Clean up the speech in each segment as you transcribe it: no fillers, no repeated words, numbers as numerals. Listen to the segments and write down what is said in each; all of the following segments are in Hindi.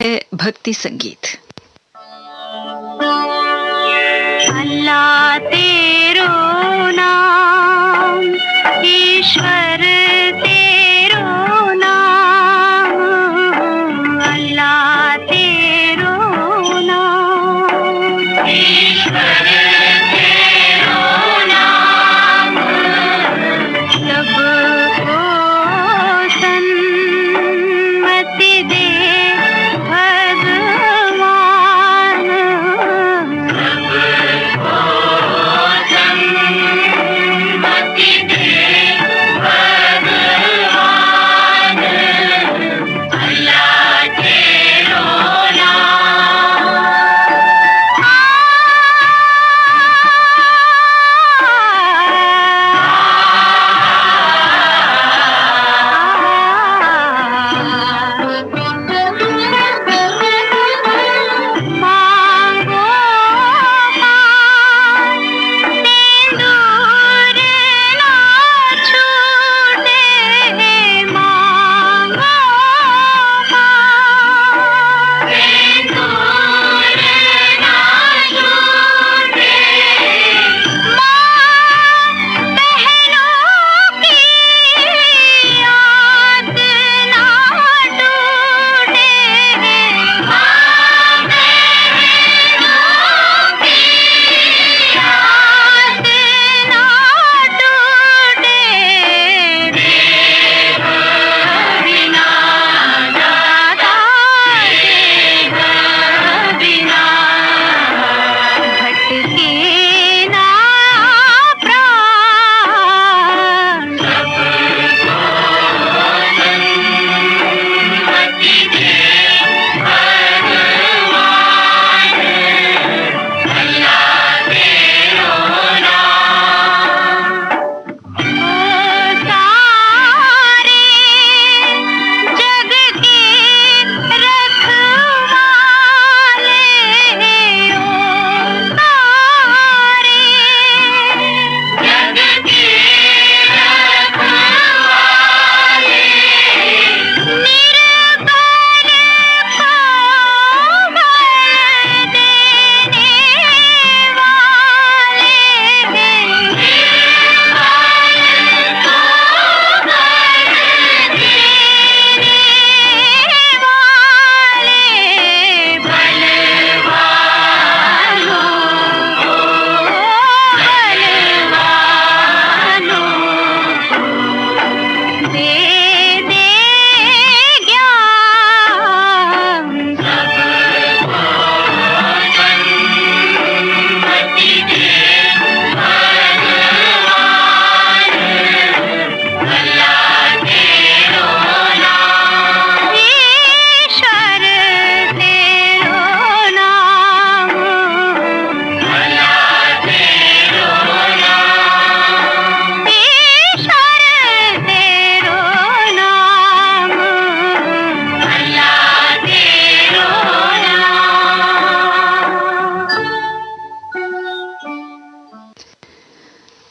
है भक्ति संगीत। अल्लाह तेरो नाम, ईश्वर तेरो नाम, अल्लाह तेरो नाम, ईश्वर तेरो नाम, सबको सन्मति दे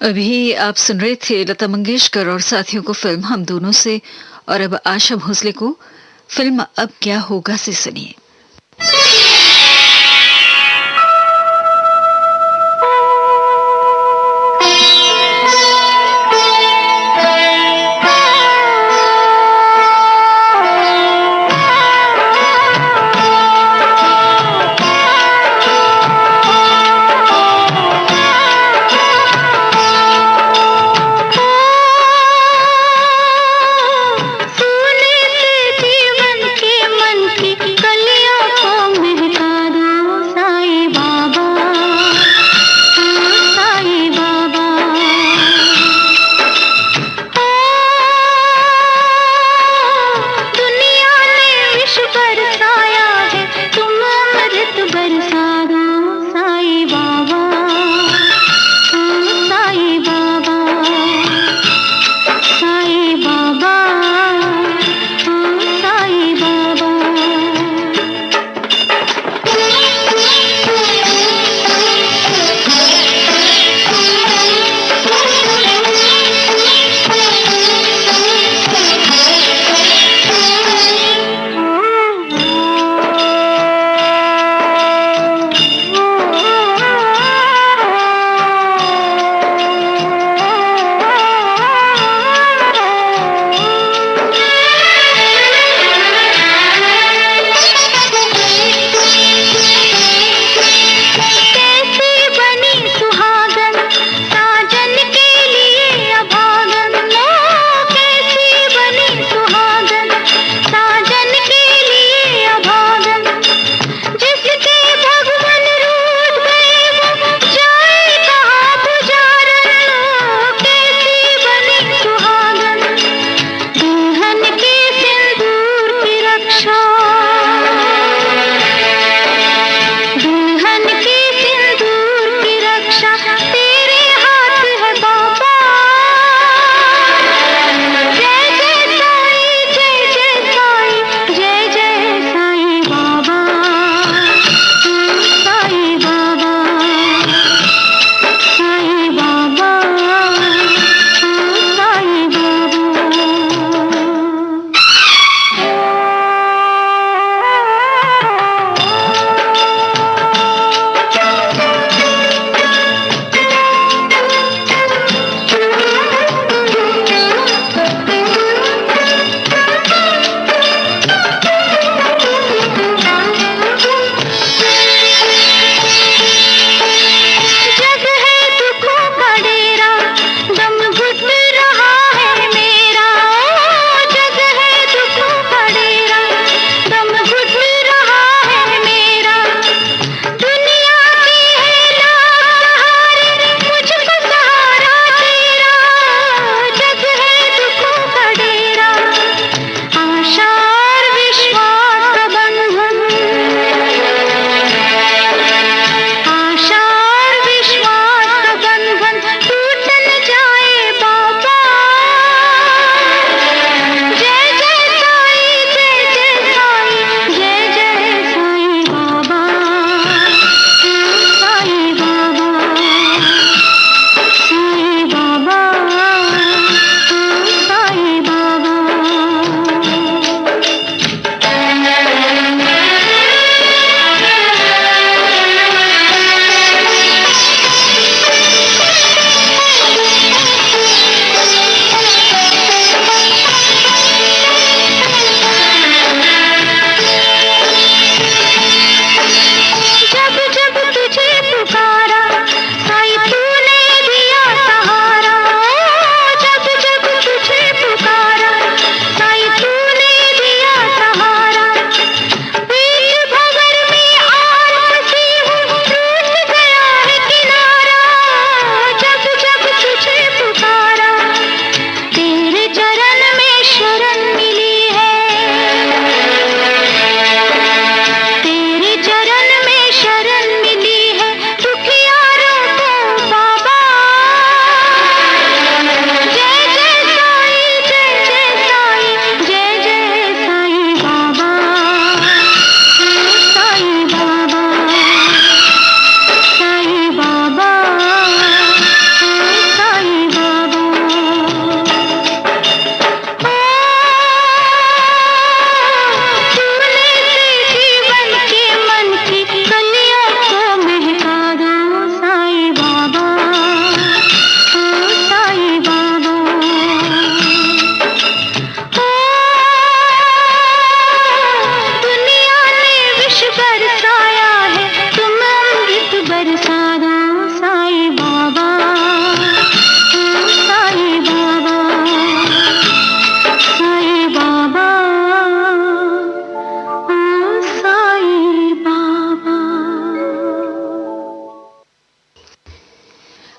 अभी आप सुन रहे थे लता मंगेशकर और साथियों को फिल्म हम दोनों से, और अब आशा भोसले को फिल्म अब क्या होगा से सुनिए। जीवन के मन की कलियां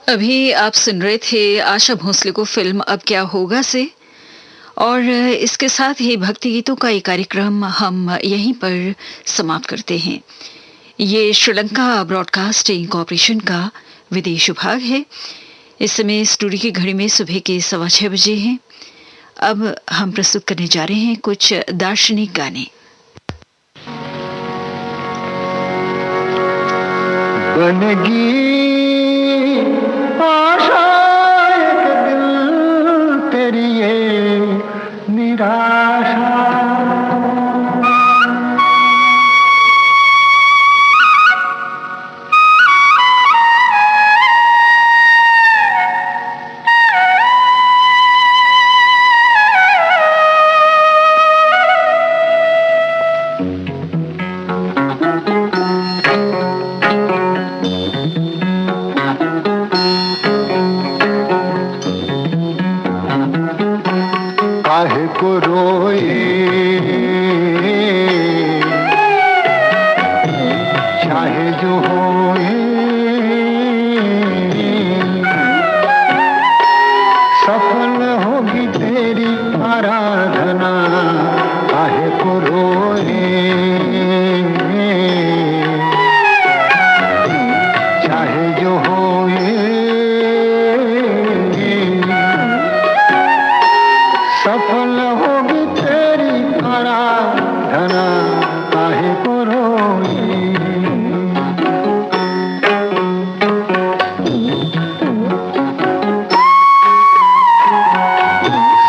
अभी आप सुन रहे थे आशा भोसले को फिल्म अब क्या होगा से, और इसके साथ ही भक्ति गीतों का ये कार्यक्रम हम यहीं पर समाप्त करते हैं। ये श्रीलंका ब्रॉडकास्टिंग कॉरपोरेशन का विदेश विभाग है। इस समय स्टूडियो की घड़ी में सुबह के 6:15 बजे हैं। अब हम प्रस्तुत करने जा रहे हैं कुछ दार्शनिक गाने। बनगी आशा एक दिल तेरी ये निराशा, काहे को रोए चाहे जो होए, सफल होगी तेरी आराधना। काहे को रोए चाहे जो होए, सफल होगी तेरी आराधना। काहे को रोए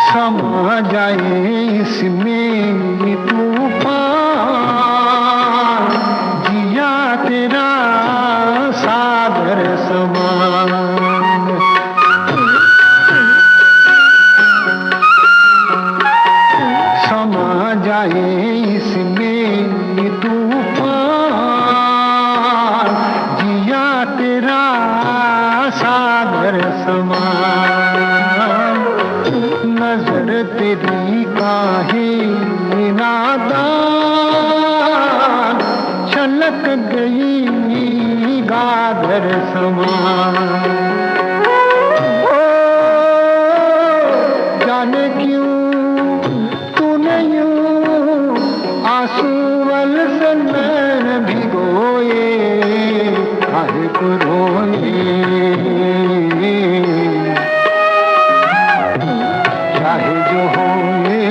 समा जाए इसमें तूफान, जिया तेरा सागर समान। समा जाए इसमें तूफान, जिया तेरा सागर समान। नजर तेरी काहे नादान, छलक गई गागर समान। ओ जाने क्यों तूने यूं आंसुअल से नैन भिगोए। काहे को रोए चाहे जो होए,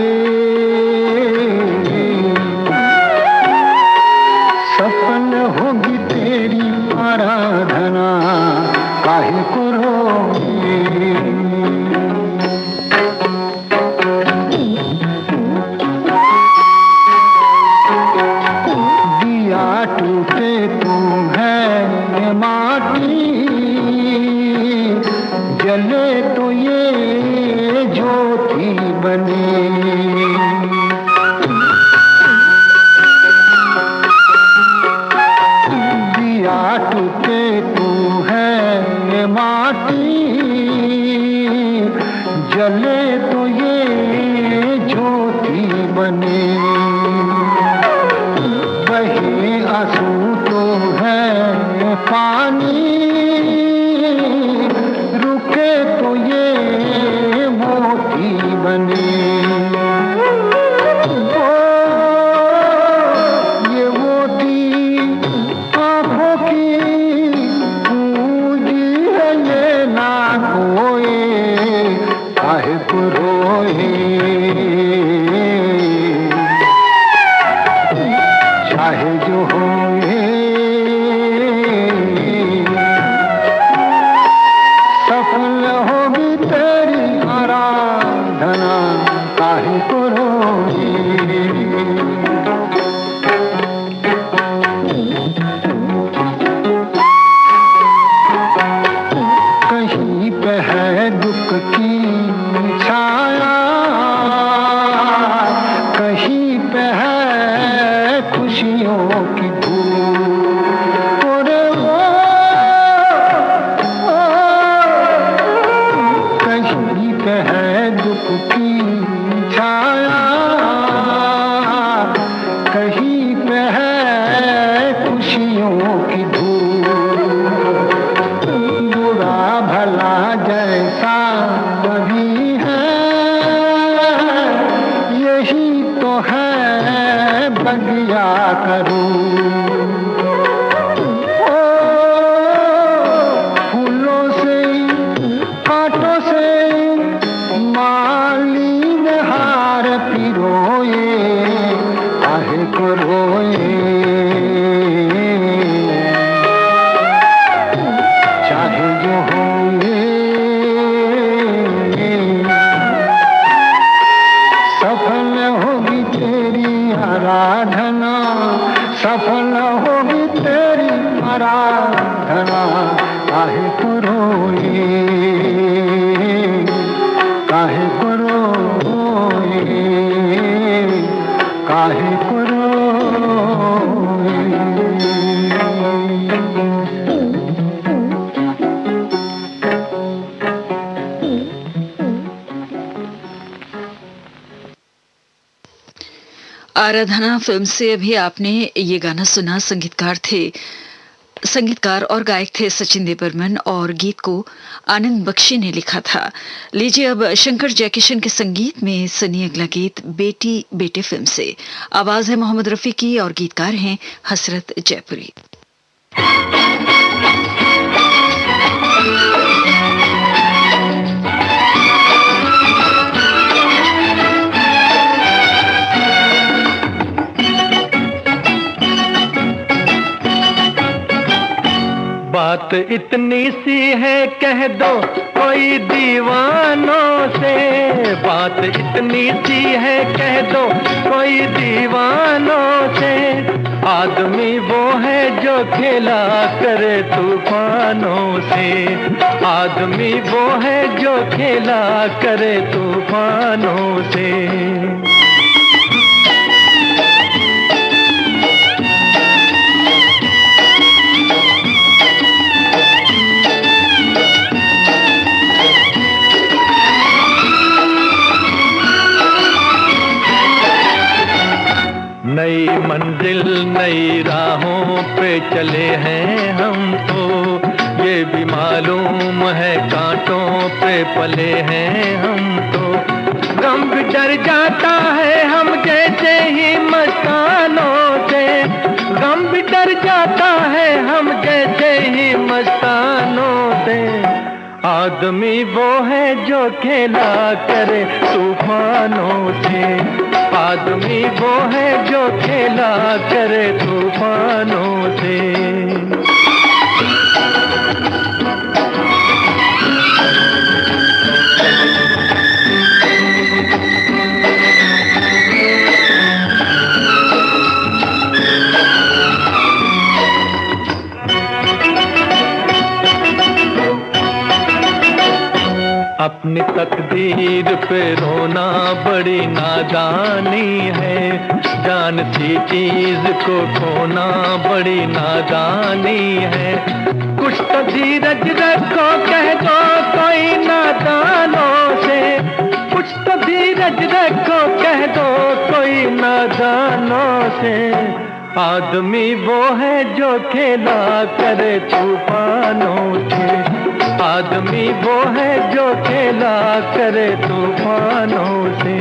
सफल होगी तेरी आराधना। काहे को रोए दिया टूटे तू है माटी, जले तो ये ज्योति बने। दिया टूटे तू है माटी, जले तो ये ज्योति बने। बहे आंसू तो है पानी, रुके तो ये मोती बने। ओ ये मोती आंखों की पूंजी है, ये ना खोए। काहे को रोए चाहे जो होए, सफल होगी तेरी आराधना। काहे को रोए कहीं पे है दुख की छाया, कहीं पे है खुशियों की धूप। अरे वो कहीं पे है दुख की छाया, कहीं पे है खुशियों की धूप। बुरा भला करूं? ओ फूलों से कांटों से माली ने हार पिरोए, काहे को रोए? चाहे जो होए सफल होगी तेरी आराधना, सफल होगी तेरी आराधना। काहे को रोए, काहे को रोए, काहे को रोए? आराधना फिल्म से अभी आपने ये गाना सुना। संगीतकार और गायक थे सचिन देव बर्मन और गीत को आनंद बख्शी ने लिखा था। लीजिए अब शंकर जयकिशन के संगीत में सुनिए अगला गीत बेटी बेटे फिल्म से। आवाज है मोहम्मद रफी की और गीतकार हैं हसरत जयपुरी। बात इतनी सी है कह दो कोई दीवानों से, बात इतनी सी है कह दो कोई दीवानों से। आदमी वो है जो खेला करे तूफानों से, आदमी वो है जो खेला करे तूफानों से। नई मंजिल नई राहों पे चले हैं हम तो, ये भी मालूम है कांटों पे पले हैं हम तो। गम भी डर जाता है हम जैसे ही मस्तानों से, गम भी डर जाता है हम जैसे ही मस्तानों से। आदमी वो है जो खेला करे तूफानों से, आदमी वो है जो खेला करे तूफानों से। अपनी तकदीर पे रोना बड़ी नादानी है, जान सी चीज को खोना बड़ी नादानी है। कुछ तो धीरज रखो कह दो कोई नादानों से, कुछ तो धीरज रखो कह दो कोई नादानों से। आदमी वो है जो खेला करे तूफानों से, आदमी वो है जो खेला करे तूफानों से।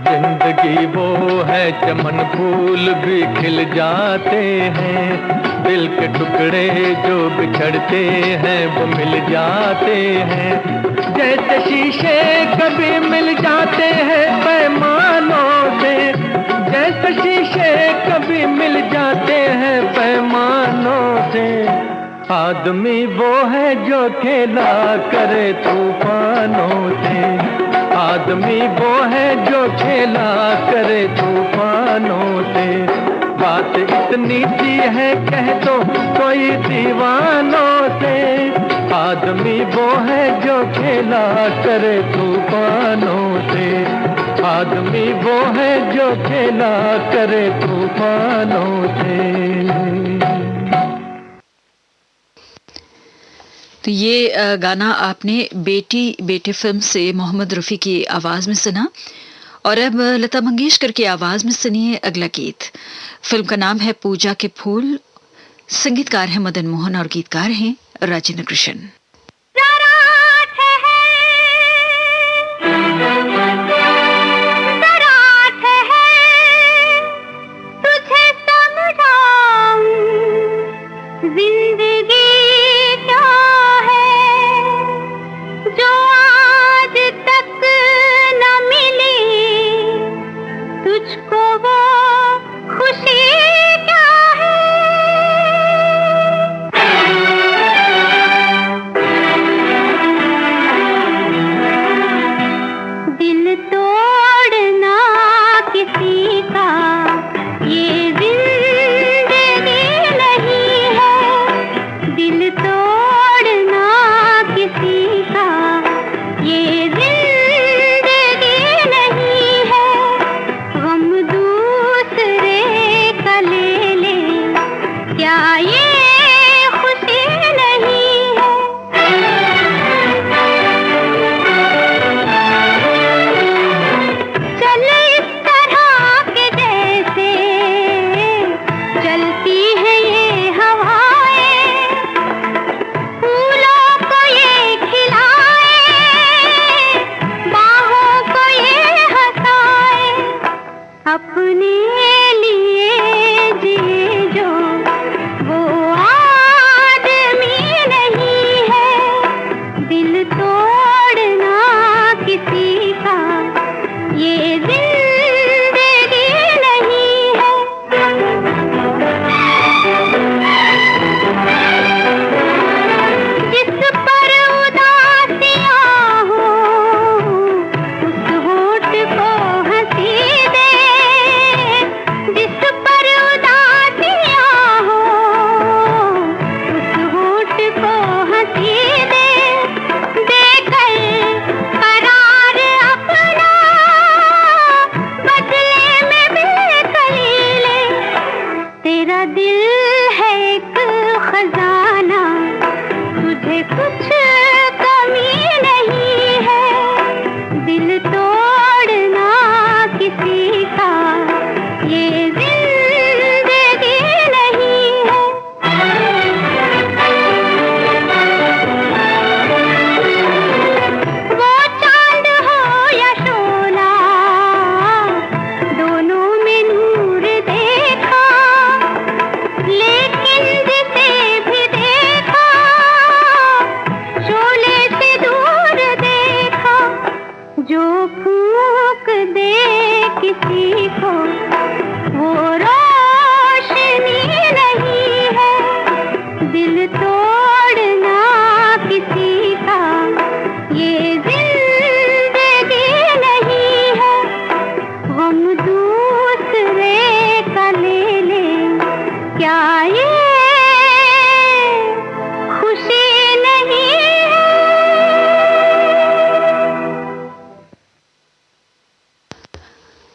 जिंदगी वो है चमन फूल भी खिल जाते हैं, दिल के टुकड़े जो बिछड़ते हैं वो मिल जाते हैं। जैसे शीशे कभी मिल जाते हैं पैमानों से, जैसे शीशे कभी मिल जाते हैं पैमानों से। आदमी वो है जो खेला करे तूफानों से, आदमी वो है जो खेला करे तूफानों से। बात इतनी सी है कह दो कोई दीवानों से, आदमी वो है जो खेला करे तूफानों से, आदमी वो है जो खेला करे तूफानों से। तो ये गाना आपने बेटी बेटे फिल्म से मोहम्मद रफ़ी की आवाज़ में सुना और अब लता मंगेशकर की आवाज में सुनिए अगला गीत। फिल्म का नाम है पूजा के फूल, संगीतकार है मदन मोहन और गीतकार हैं राजेंद्र कृष्ण।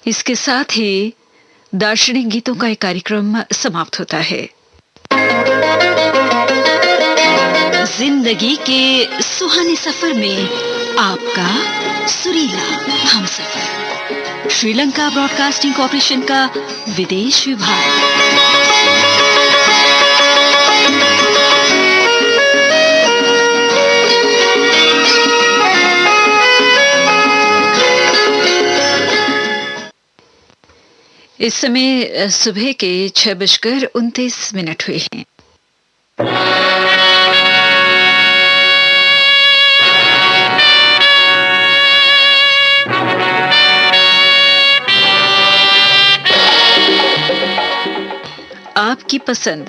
इसके साथ ही दार्शनिक गीतों का एक कार्यक्रम समाप्त होता है। जिंदगी के सुहाने सफर में आपका सुरीला हमसफर, श्रीलंका ब्रॉडकास्टिंग कॉर्पोरेशन का विदेश विभाग। इस समय सुबह के 6:29 हुए हैं। आपकी पसंद।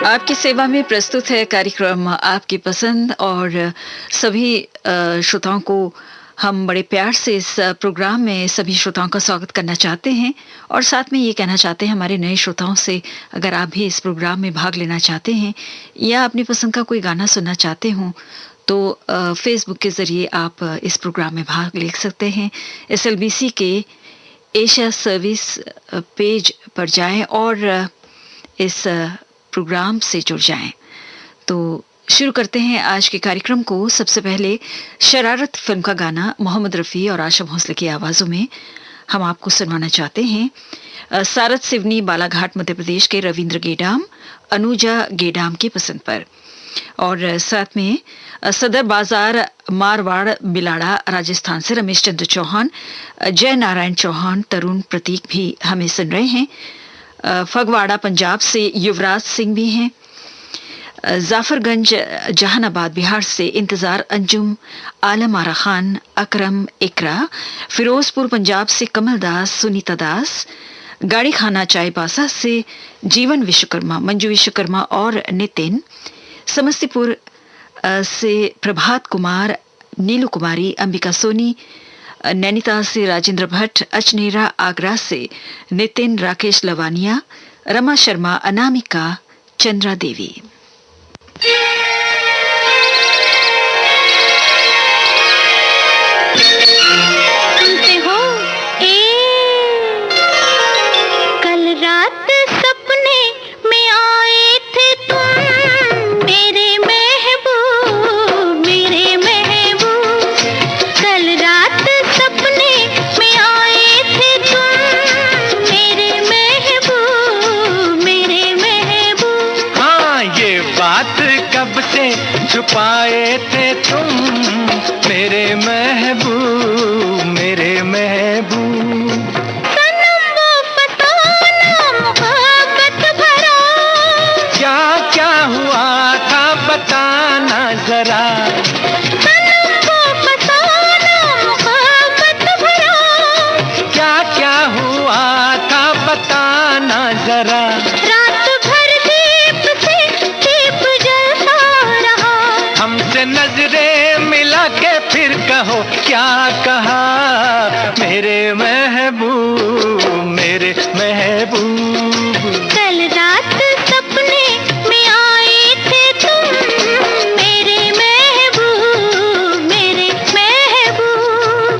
आपकी सेवा में प्रस्तुत है कार्यक्रम आपकी पसंद और सभी श्रोताओं को हम बड़े प्यार से इस प्रोग्राम में सभी श्रोताओं का स्वागत करना चाहते हैं और साथ में ये कहना चाहते हैं हमारे नए श्रोताओं से, अगर आप भी इस प्रोग्राम में भाग लेना चाहते हैं या अपनी पसंद का कोई गाना सुनना चाहते हो तो फेसबुक के ज़रिए आप इस प्रोग्राम में भाग ले सकते हैं। SLBC के एशिया सर्विस पेज पर जाएं और इस प्रोग्राम से जुड़ जाएं। तो शुरू करते हैं आज के कार्यक्रम को। सबसे पहले शरारत फिल्म का गाना मोहम्मद रफ़ी और आशा भोसले की आवाज़ों में हम आपको सुनवाना चाहते हैं। सारद सिवनी, बालाघाट, मध्य प्रदेश के रविंद्र गेडाम, अनुजा गेडाम की पसंद पर। और साथ में सदर बाजार, मारवाड़, बिलाड़ा, राजस्थान से रमेश चंद्र चौहान, जय नारायण चौहान, तरुण प्रतीक भी हमें सुन रहे हैं। फगवाड़ा पंजाब से युवराज सिंह भी हैं। जाफरगंज, जहानाबाद, बिहार से इंतजार अंजुम, आलम आरा खान, अकरम, इकरा। फिरोजपुर पंजाब से कमल दास, सुनीता दास। गाड़ी खाना चाईबासा से जीवन विश्वकर्मा, मंजू विश्वकर्मा और नितिन। समस्तीपुर से प्रभात कुमार, नीलू कुमारी, अंबिका सोनी। नैनीताल से राजेंद्र भट्ट। अचनेरा, आगरा से नितिन, राकेश लवानिया, रमा शर्मा, अनामिका, चंद्रा देवी। सुनते हो कल रात सपने में आए थे तुम, मेरे महबूब, मेरे महबूब। कल रात सपने में आए थे तुम, मेरे महबूब, मेरे महबूब। हाँ, ये बात कब से छुपाए थे तुम, मेरे महबूब, मेरे महबूब। सनम वो फसाना मोहब्बत भरा, क्या क्या हुआ था बताना जरा। सनम वो फसाना मोहब्बत भरा। क्या क्या हुआ था बताना जरा। रात भर दीप से दीप जलता रहा, हमसे नजरें मिला के फिर कहो क्या कहा, मेरे महबूब, मेरे महबूब। कल रात सपने में आए थे तुम, मेरे महबूब, मेरे महबूब।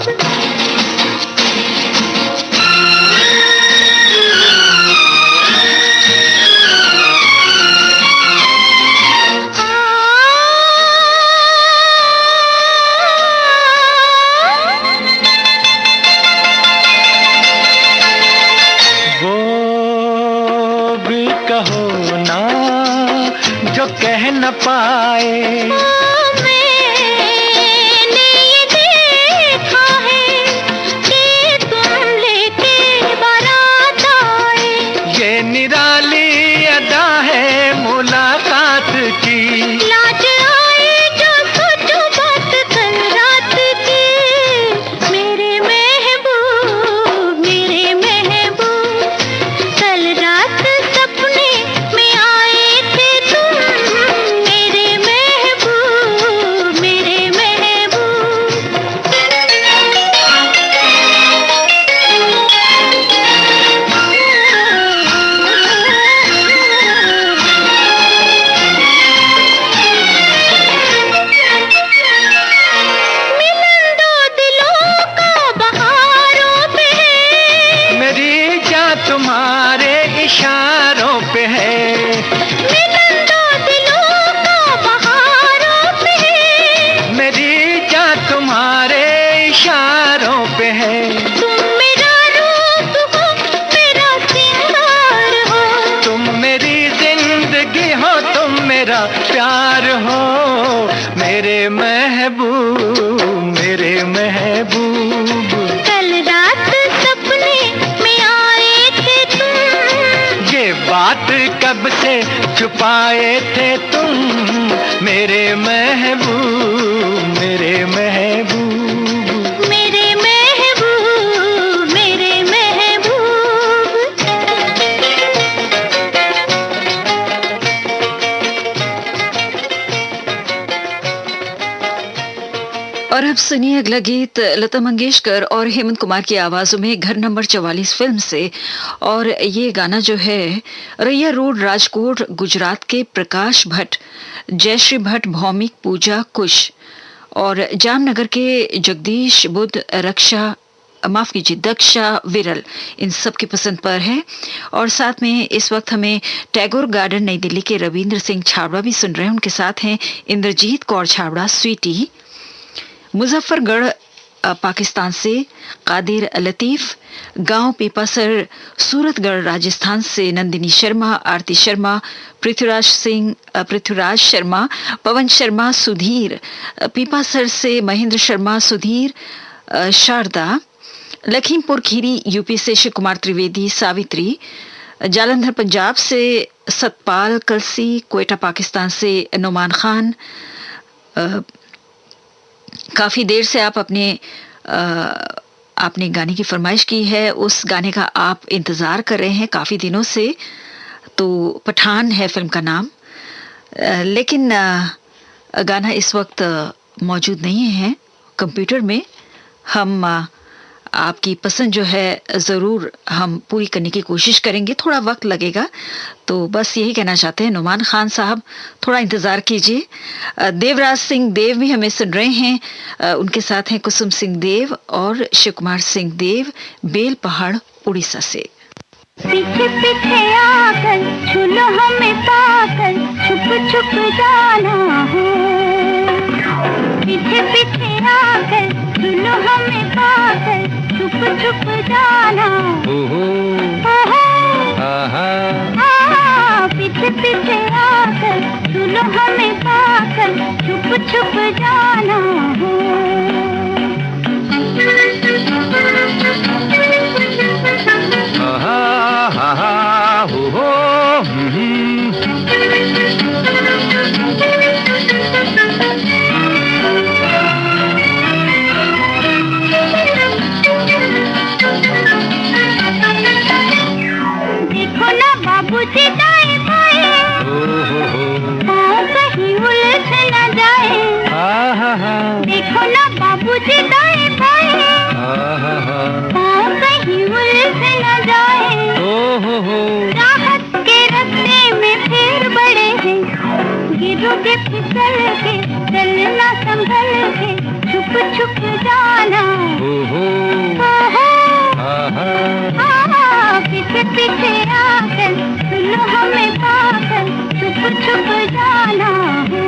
वो भी कहो ना जो कह न पाए, मैंने ये देखा है कि तुम लेके बारात आए। ये निराली अदा है मुलाकात की। लाज आए जो सोचो बात कल रात की, मेरे महबूब, मेरे महबूब। कल रात सपने में आए थे तुम, मेरे महबूब, मेरे महबूब। मिलन दो दिलों का बहारों पे है, मेरी जान तुम्हारे इशारों पे है। मिलन दो दिलों का बहारों पे है। मेरी जान तुम्हारे इशारों पे है। तुम मेरा रूप हो, मेरा सिंगार हो। तुम मेरी जिंदगी हो, तुम मेरा प्यार हो, मेरे महबूब, मेरे महबूब। कल रात सपने में आए थे तुम, ये बात कब से छुपाए थे तुम, मेरे महबूब, मेरे महबूब। मेरे महबूब, मेरे महबूब। और अब सुनिए अगला गीत लता मंगेशकर और हेमंत कुमार की आवाजों में घर नंबर 44 फिल्म से। और ये गाना जो है रैया रोड, राजकोट, गुजरात के प्रकाश भट्ट, जयश्री भट्ट, भौमिक, पूजा कुश और जामनगर के जगदीश बुद्ध, रक्षा माफ कीजिए दक्षा विरल, इन सब की पसंद पर है। और साथ में इस वक्त हमें टैगोर गार्डन नई दिल्ली के रविंद्र सिंह छाबड़ा भी सुन रहे हैं। उनके साथ हैं इंद्रजीत कौर छाबड़ा स्वीटी। मुजफ्फरगढ़ पाकिस्तान से कादिर लतीफ, गांव पीपासर सूरतगढ़ राजस्थान से नंदिनी शर्मा, आरती शर्मा, पृथ्वीराज शर्मा, पवन शर्मा, सुधीर पीपासर से, महेंद्र शर्मा, सुधीर, शारदा, लखीमपुर खीरी यूपी से शिव कुमार त्रिवेदी, सावित्री, जालंधर पंजाब से सतपाल कलसी, क्वेटा पाकिस्तान से नोमान खान। काफी देर से आप आपने गाने की फरमाइश की है, उस गाने का आप इंतजार कर रहे हैं काफी दिनों से। तो पठान है फिल्म का नाम, लेकिन गाना इस वक्त मौजूद नहीं है कंप्यूटर में। हम आपकी पसंद जो है ज़रूर हम पूरी करने की कोशिश करेंगे, थोड़ा वक्त लगेगा। तो बस यही कहना चाहते हैं नोमान खान साहब, थोड़ा इंतज़ार कीजिए। देवराज सिंह देव भी हमें सुन रहे हैं, उनके साथ हैं कुसुम सिंह देव और शिव कुमार सिंह देव, बेल पहाड़ उड़ीसा से। पीछे पीछे आकर छूलो हमें पाकर, छुप छुप जाना हो। पीछे पीछे आकर छूलो हमें पाकर, छुप छुप जाना। ओहो पीछे पीछे आकर छूलो हमें पाकर, छुप छुप जाना हो। देखो ना बाबूजी दाएं बाएं, पाँव कहीं उलझ न जाए। देखो ना बाबूजी दाएं बाएं, पाँव कहीं उलझ न जाए। राहत के रास्ते में फिर बड़े हैं, गिरोगे फिसल के, चलना संभल के, छुप छुप जाना। पीछे पीछे आकर सुनो हमें पाकर, छुप छुप जाना हो।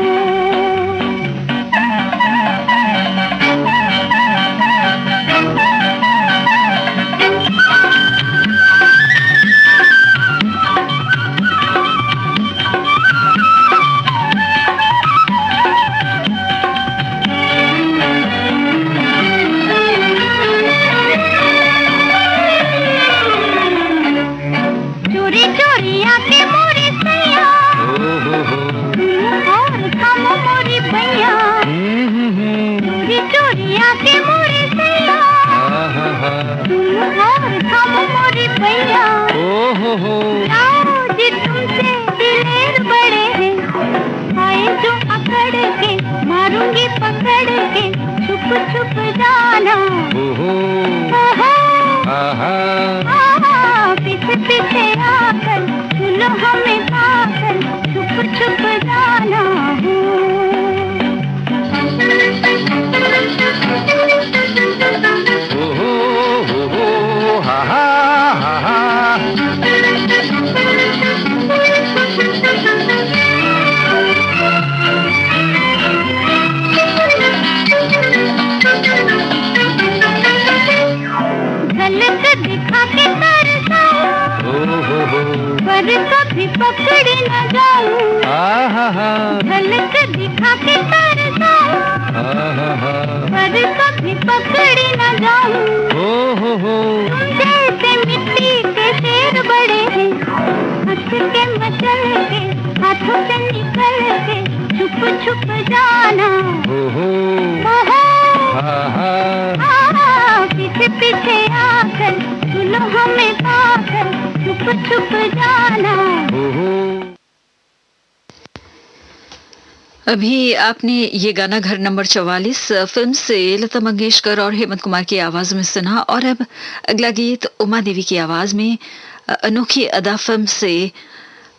चोरी चोरी आके मोरी सैया, और खामो मोरी भैया। चोरी चोरी आके मोरी सैया, और खामो मोरी भैया। आओ जी तुमसे दिलेर बड़े हैं, आए जो अकड़ के, मारूंगी पकड़ के, छुप छुप जाना। पीछे पीछे आकर छूलो हमें पाकर, छुप छुप जाना हो। झलक दिखा के तरसा, पर कभी पकड़ न जाऊं। झलक दिखा के तरसा, पर कभी पकड़ न जाऊं। तुम जैसे मिट्टी के शेर बड़े हैं, हंस के मचल के, हाथों से निकल के, छुप छुप जाना। पीछे पीछे आकर सुनो हमें पाकर, छुप छुप जाना। अभी आपने ये गाना घर नंबर 44 फिल्म से लता मंगेशकर और हेमंत कुमार की आवाज में सुना। और अब अगला गीत उमा देवी की आवाज में अनोखी अदा फिल्म से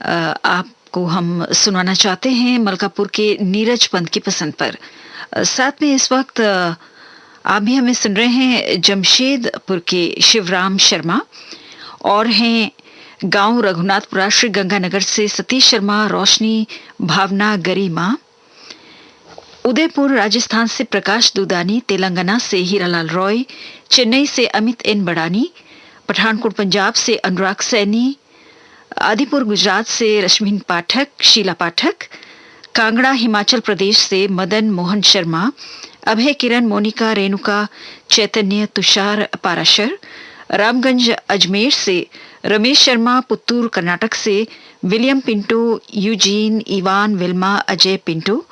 आपको हम सुनाना चाहते हैं, मलकापुर के नीरज पंत की पसंद पर। साथ में इस वक्त आप भी हमें सुन रहे हैं जमशेदपुर के शिवराम शर्मा, और हैं गांव रघुनाथपुरा श्री गंगानगर से सतीश शर्मा, रोशनी, भावना, गरिमा, उदयपुर राजस्थान से प्रकाश दुदानी, तेलंगाना से हीरालाल रॉय, चेन्नई से अमित एन बड़ानी, पठानकोट पंजाब से अनुराग सैनी, आदिपुर गुजरात से रश्मिन पाठक, शीला पाठक, कांगड़ा हिमाचल प्रदेश से मदन मोहन शर्मा, अभय, किरण, मोनिका, रेणुका, चैतन्य, तुषार, पाराशर, रामगंज अजमेर से रमेश शर्मा, पुत्तूर कर्नाटक से William Pinto, Eugene, Ivan, Wilma, Ajay Pinto,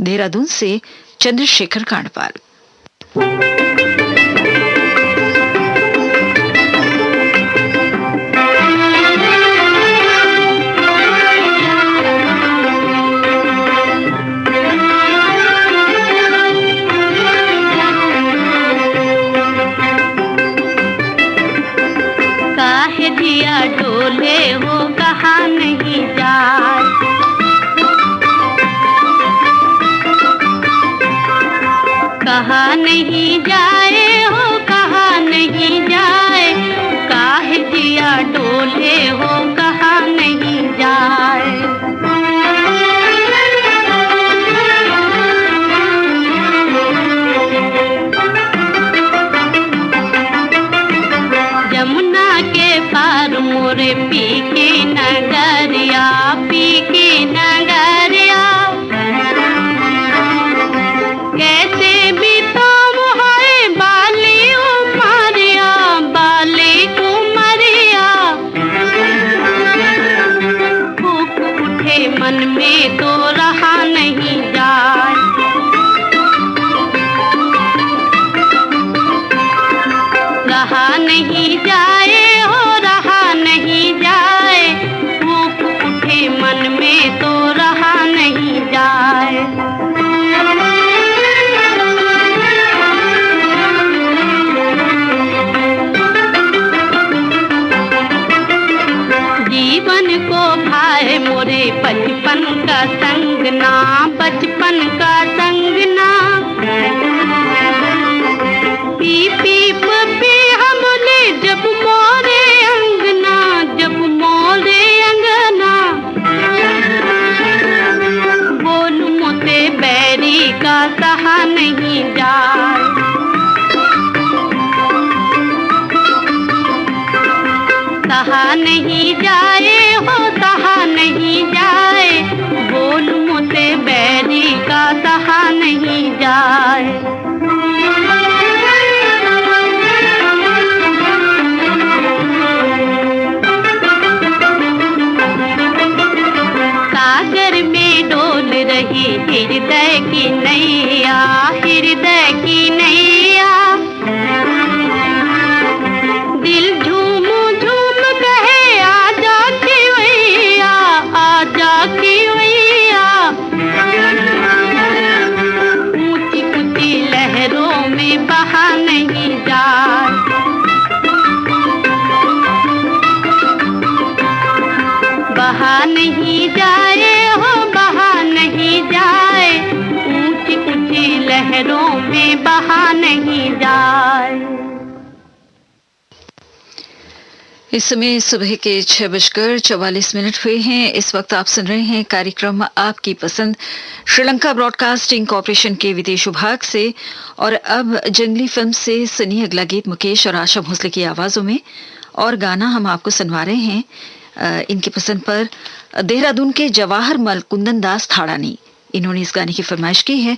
Dehradun से चंद्रशेखर कांडपाल। काहे जिया डोले हो कहाँ नहीं जाए, कहाँ नहीं जाए हो कहाँ नहीं जाए, काहे जिया डोले हो कहाँ नहीं जाए। जमुना के पार मोरे पी के नगरिया, पी के नगरिया, कैसे बीतम है बाली उमरिया, बाली उमरिया, भूख उठे मन में तो रहा नहीं जाए, रहा नहीं जाए हो रहा नहीं जाए, भूख उठे मन में तो रहा नहीं जाए। जीवन को भाए मोरे बचपन का संग ना, बचपन का संग ना, पी पी पपी हमले जब मोरे अंगना, जब मोरे अंगना, बोल मोते बैरी का सहा नहीं जाए, सहा नहीं जाए हो सहा नहीं जाए, बोल मोते बैरी का सहा नहीं जाए। सागर में डोल रही हृदय की नैया, हृदय की नैया, दिल झूम झूम कहे आजा खिवैया, आजा खिवैया, ऊंची ऊंची लहरों में बहा नहीं जाए, बहा नहीं जाए हो बहा नहीं जाए, ऊंची ऊंची लहरों में बहा नहीं जाए। इस समय सुबह के 6:44 हुए हैं। इस वक्त आप सुन रहे हैं कार्यक्रम आपकी पसंद श्रीलंका ब्रॉडकास्टिंग कॉरपोरेशन के विदेश विभाग से। और अब जंगली फिल्म से सुनिए अगला गीत मुकेश और आशा भोसले की आवाजों में, और गाना हम आपको सुनवा रहे हैं इनकी पसंद पर देहरादून के जवाहर मल कुंदन दास थाड़ानी, इन्होंने इस गाने की फरमाइश की है।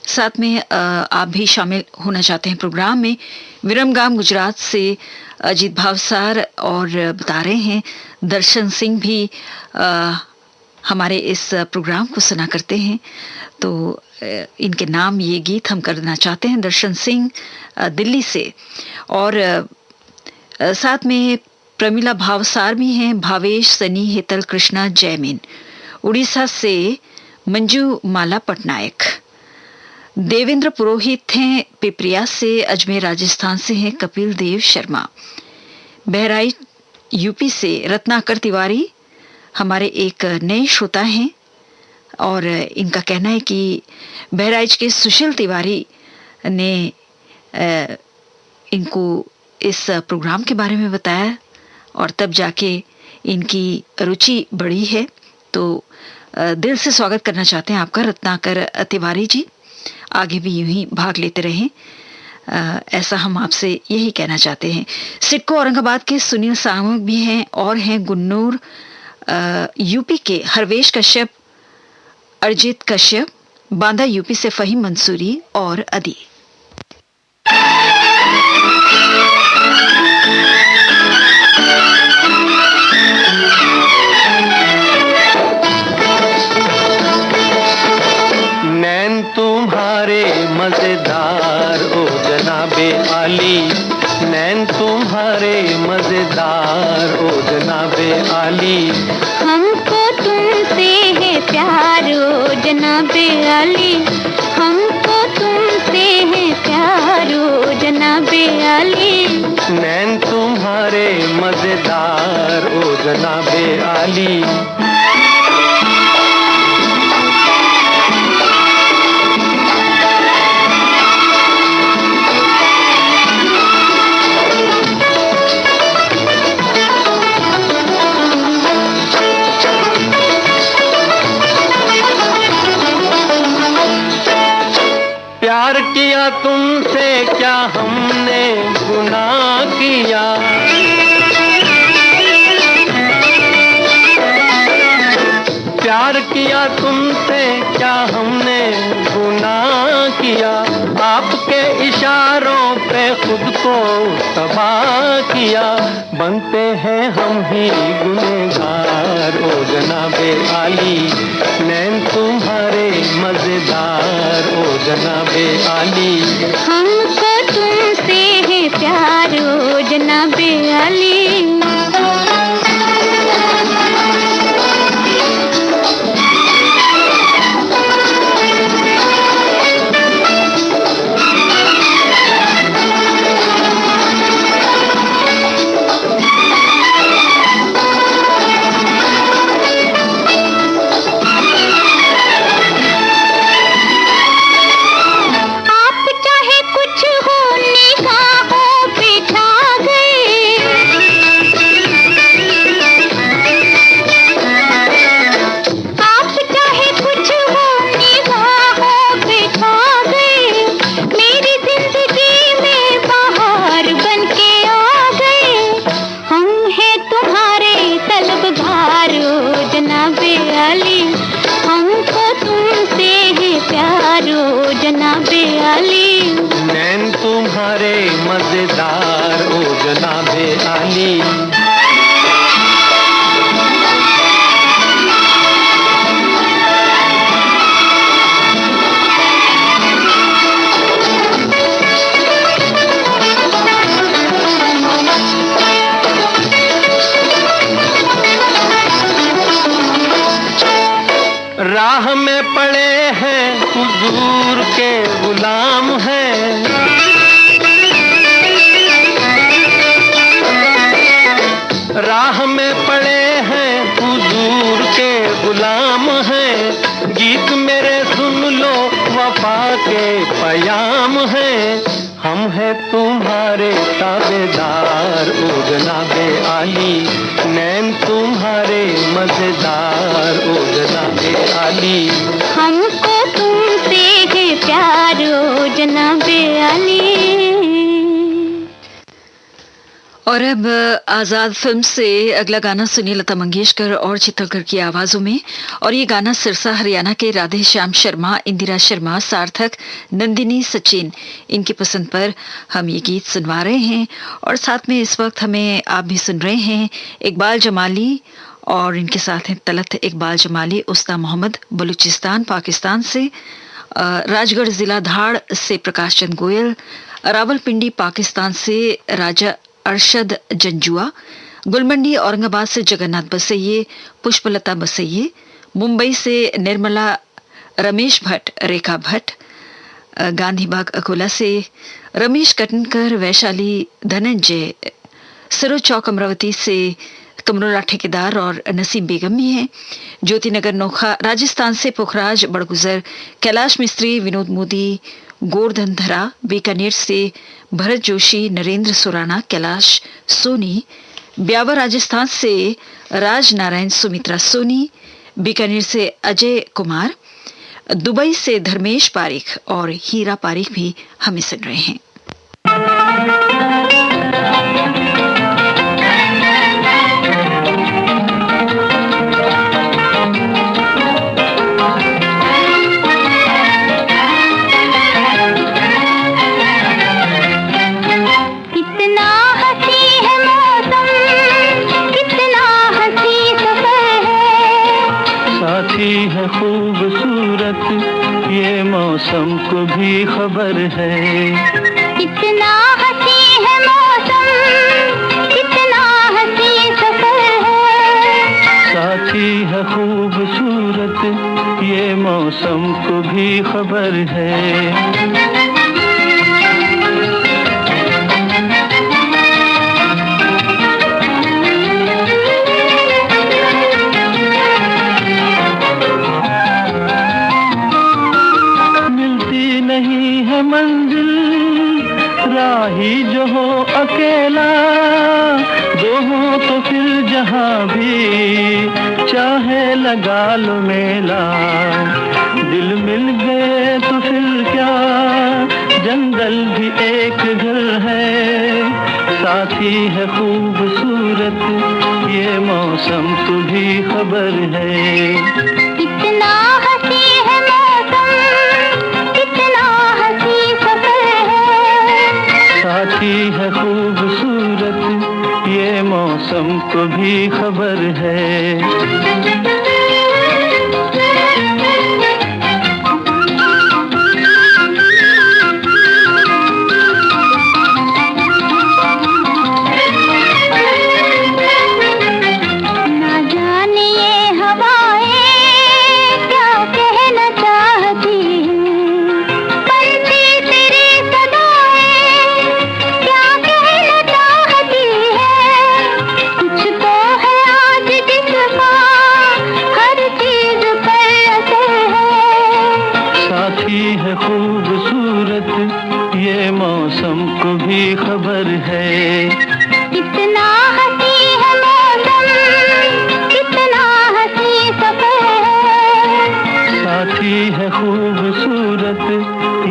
साथ में आप भी शामिल होना चाहते हैं प्रोग्राम में, विरमगाम गुजरात से अजीत भावसार, और बता रहे हैं दर्शन सिंह भी हमारे इस प्रोग्राम को सुना करते हैं, तो इनके नाम ये गीत हम करना चाहते हैं। दर्शन सिंह दिल्ली से, और साथ में प्रमिला भावसार भी हैं, भावेश, सनी, हेतल, कृष्णा, जयमीन। उड़ीसा से मंजू माला पटनायक, देवेंद्र पुरोहित हैं पिपरिया से, अजमेर राजस्थान से हैं कपिल देव शर्मा, बहराइच यूपी से रत्नाकर तिवारी हमारे एक नए श्रोता हैं, और इनका कहना है कि बहराइच के सुशील तिवारी ने इनको इस प्रोग्राम के बारे में बताया और तब जाके इनकी रुचि बढ़ी है। तो दिल से स्वागत करना चाहते हैं आपका रत्नाकर तिवारी जी। आगे भी यूं ही भाग लेते रहें, ऐसा हम आपसे यही कहना चाहते हैं। सिडको औरंगाबाद के सुनील सामक भी हैं और हैं गुन्नूर यूपी के हरवेश कश्यप, अरजीत कश्यप, बांदा यूपी से फहीम मंसूरी और अदी। नैन तुम्हारे मजेदार ओ जनाबे आली, नैन तुम्हारे मजेदार ओ जनाबे आली। हमको तुमसे है प्यार ओ जनाबे आली, हमको तुमसे है प्यार ओ जनाबे आली। नैन तुम्हारे मजेदार ओ जनाबे आली। प्यार किया तुमसे क्या हमने गुनाह किया, प्यार किया तुमसे क्या हमने गुनाह किया। आपके इशारों पे खुद को तबाह किया, बनते हैं हम ही गुनहगार ओ जनाबे आली। नैन तुम्हारे मजेदार ओ जनाबे आली। हमको तुमसे है प्यार ओ जनाबे आली। नैन तुम्हारे मजेदार ओ जनाबे आली। राह में पड़े हैं हुजूर के गुलाम हैं, राह में पड़े हैं हुजूर के गुलाम हैं। गीत मेरे सुन लो वफा के पयाम हैं। हम हैं तुम्हारे ताबेदार ओ जनाबे आली। नैन तुम्हारे मजेदार ओ जनाबे आली। हमको तुमसे है प्यार ओ जनाबे आली। और अब आजाद फिल्म से अगला गाना सुनिए लता मंगेशकर और चित्तौड़गढ़ की आवाजों में। और ये गाना सिरसा हरियाणा के राधे श्याम शर्मा, इंदिरा शर्मा, सार्थक, नंदिनी, सचिन, इनकी पसंद पर हम ये गीत सुनवा रहे हैं। और साथ में इस वक्त हमें आप भी सुन रहे हैं इकबाल जमाली और इनके साथ हैं तलत इकबाल जमाली, उस्ता मोहम्मद, बलूचिस्तान पाकिस्तान से, राजगढ़ जिला धाड़ से प्रकाश चंद गोयल, रावलपिंडी पाकिस्तान से राजा अरशद जंजुआ, गुलमंडी औरंगाबाद से जगन्नाथ बसैये, पुष्पलता बसैये, मुंबई से निर्मला, रमेश भट्ट, रेखा भट्ट, गांधीबाग अकोला से रमेश कटनकर, वैशाली धनंजय, सिरो चौक अमरावती से कमरोला ठेकेदार और नसीम बेगम भी हैं। ज्योति नगर नोखा राजस्थान से पुखराज बड़गुजर, कैलाश मिस्त्री, विनोद मोदी, गोवर्धन धरा, बीकानेर से भरत जोशी, नरेंद्र सुराना, कैलाश सोनी, ब्यावर राजस्थान से राज नारायण, सुमित्रा सोनी, बीकानेर से अजय कुमार, दुबई से धर्मेश पारिक और हीरा पारिक भी हमें सुन रहे हैं। है खूबसूरत ये मौसम को भी खबर है। कितना हंसी है मौसम, कितना हंसी सफर है। साथी है खूबसूरत ये मौसम को भी खबर है। मंजिल राही जो हो अकेला, दो हो तो फिर जहां भी चाहे लगा लो मेला। दिल मिल गए तो फिर क्या, जंगल भी एक घर है। साथी है खूबसूरत ये मौसम को भी खबर है। कितना हंसी है मौसम, कितना हंसी सफर है। साथी है खूबसूरत ये मौसम को भी खबर है। खूबसूरत ये मौसम को भी खबर है। कितना हंसी है मौसम, कितना हंसी सफर है। साथी है खूबसूरत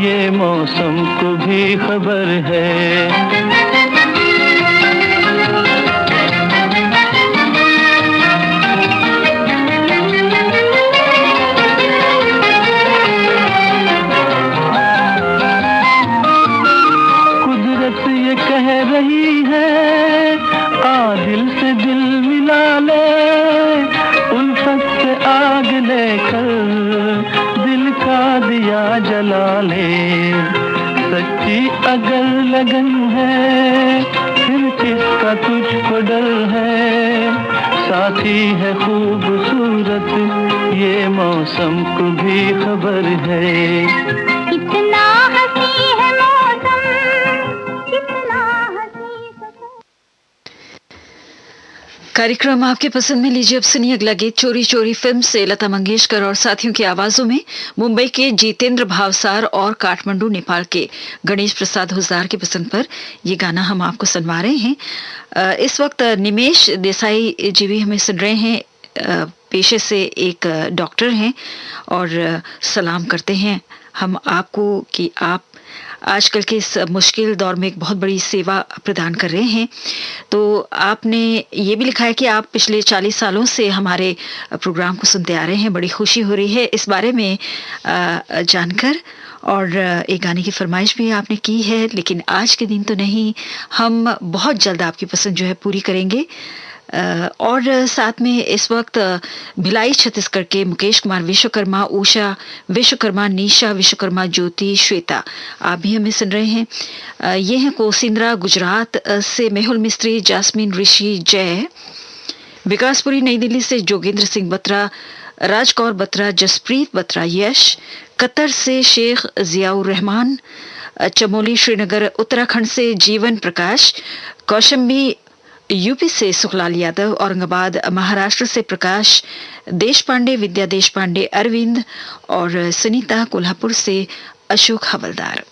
ये मौसम को भी खबर है। कह रही है आ दिल से दिल मिला ले, उल्फत से आग लेकर दिल का दिया जला ले। सच्ची अगर लगन है फिर किसका तुझको डर है। साथी है खूबसूरत ये मौसम को भी खबर है। कितना हंसी है मौसम, कार्यक्रम आपके पसंद में लीजिए अब सुनिए अगला गीत चोरी चोरी फिल्म से लता मंगेशकर और साथियों की आवाजों में मुंबई के जितेंद्र भावसार और काठमांडू नेपाल के गणेश प्रसाद हुजदार की पसंद पर यह गाना हम आपको सुनवा रहे हैं। इस वक्त निमेश देसाई जी भी हमें सुन रहे हैं, पेशे से एक डॉक्टर हैं और सलाम करते हैं हम आपको कि आप आजकल के इस मुश्किल दौर में एक बहुत बड़ी सेवा प्रदान कर रहे हैं। तो आपने ये भी लिखा है कि आप पिछले 40 सालों से हमारे प्रोग्राम को सुनते आ रहे हैं, बड़ी खुशी हो रही है इस बारे में जानकर। और एक गाने की फरमाइश भी आपने की है, लेकिन आज के दिन तो नहीं, हम बहुत जल्द आपकी पसंद जो है पूरी करेंगे। और साथ में इस वक्त भिलाई छत्तीसगढ़ के मुकेश कुमार विश्वकर्मा, उषा विश्वकर्मा, निशा विश्वकर्मा, ज्योति, श्वेता आप भी हमें सुन रहे हैं। ये हैं कोसिंद्रा गुजरात से मेहुल मिस्त्री, जास्मीन, ऋषि, जय, विकासपुरी नई दिल्ली से जोगेंद्र सिंह बत्रा, राजकौर बत्रा, जसप्रीत बत्रा, यश कतर से शेख जियाउर रहमान, चमोली श्रीनगर उत्तराखंड से जीवन प्रकाश, कौशंबी यूपी से सुखलाल यादव, औरंगाबाद महाराष्ट्र से प्रकाश देश पांडे, विद्या देश पांडे, अरविंद और सुनीता कोल्हापुर से अशोक हवलदार।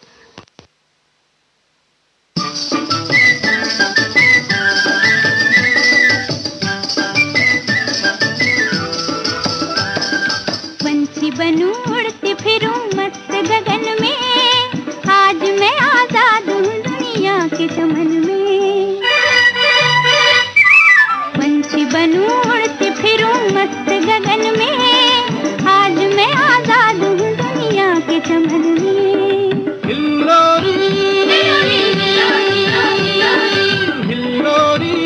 पंछी बनूं उड़ती फिरूं मस्त गगन में, आज मैं आजाद हूँ दुनिया के चमन में। पंछी बनूं उड़ती फिरूं मस्त गगन में, आज मैं आजाद हूँ दुनिया के चमन में। हिल्लोरी हिल्लोरी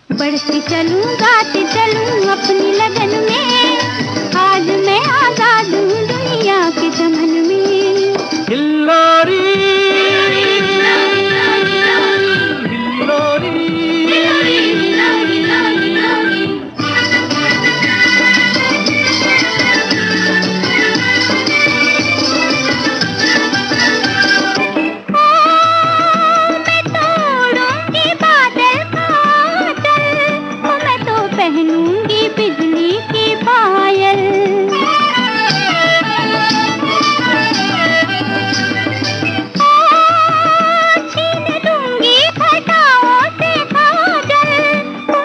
बढ़ती चलूं गाती चलूं अपनी लगन में, आज मैं आजाद हूँ दुनिया के चमन में। हिल्लोरी हिल्लोरी पहनूंगी बिजली की पायल, छीन लूंगी घटाओं से काजल,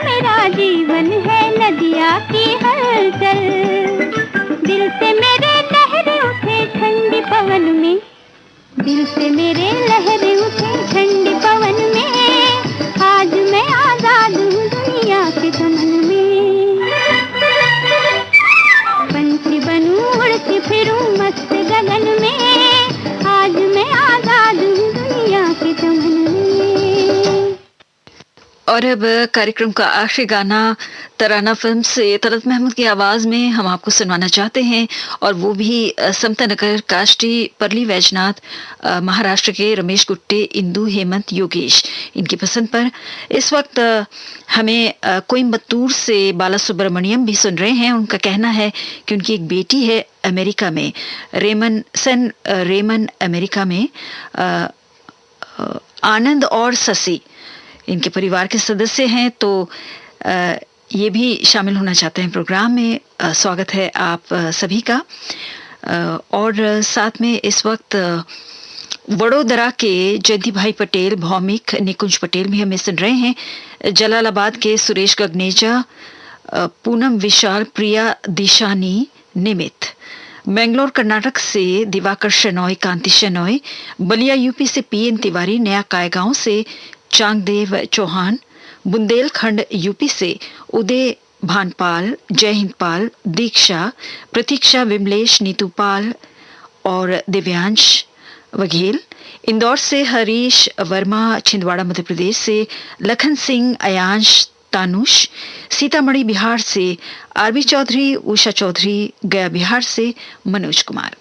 मेरा जीवन है नदिया की हलचल। दिल से मेरे लहरें उठे ठंडी पवन में, दिल से मेरे लहरें उठे ठंडी पवन में, आज मैं आजाद हूँ दुनिया के चमन में। पंछी बनूं उड़ती फिरूं मस्त गगन में, आज मैं आजाद हूँ दुनिया के चमन में। और अब कार्यक्रम का आखिरी गाना तराना फिल्म से तलत महमूद की आवाज में हम आपको सुनवाना चाहते हैं, और वो भी समता नगर, काष्टी, परली वैजनाथ, महाराष्ट्र के रमेश गुट्टे, इंदु, हेमंत, योगेश, इनकी पसंद पर। इस वक्त हमें कोयम्बतूर से बाला सुब्रमण्यम भी सुन रहे हैं। उनका कहना है कि उनकी एक बेटी है अमेरिका में, रेमन अमेरिका में, आनंद और ससी इनके परिवार के सदस्य हैं, तो ये भी शामिल होना चाहते हैं प्रोग्राम में। स्वागत है आप सभी का। और साथ में इस वक्त वडोदरा के जयंती भाई पटेल, भौमिक, निकुंज पटेल भी हमें सुन रहे हैं। जलालाबाद के सुरेश गगनेजा, पूनम विशाल, प्रिया दिशानी, निमित, बेंगलोर कर्नाटक से दिवाकर शनॉय, कांति शनॉय, बलिया यूपी से पीएन तिवारी, नया कायगांव से चांगदेव चौहान, बुंदेलखंड यूपी से उदय भानपाल, जय हिंदपाल, दीक्षा, प्रतीक्षा, विमलेश, नीतूपाल और दिव्यांश वघेल, इंदौर से हरीश वर्मा, छिंदवाड़ा मध्य प्रदेश से लखन सिंह, अयांश, तानुष, सीतामढ़ी बिहार से आरबी चौधरी, उषा चौधरी, गया बिहार से मनोज कुमार।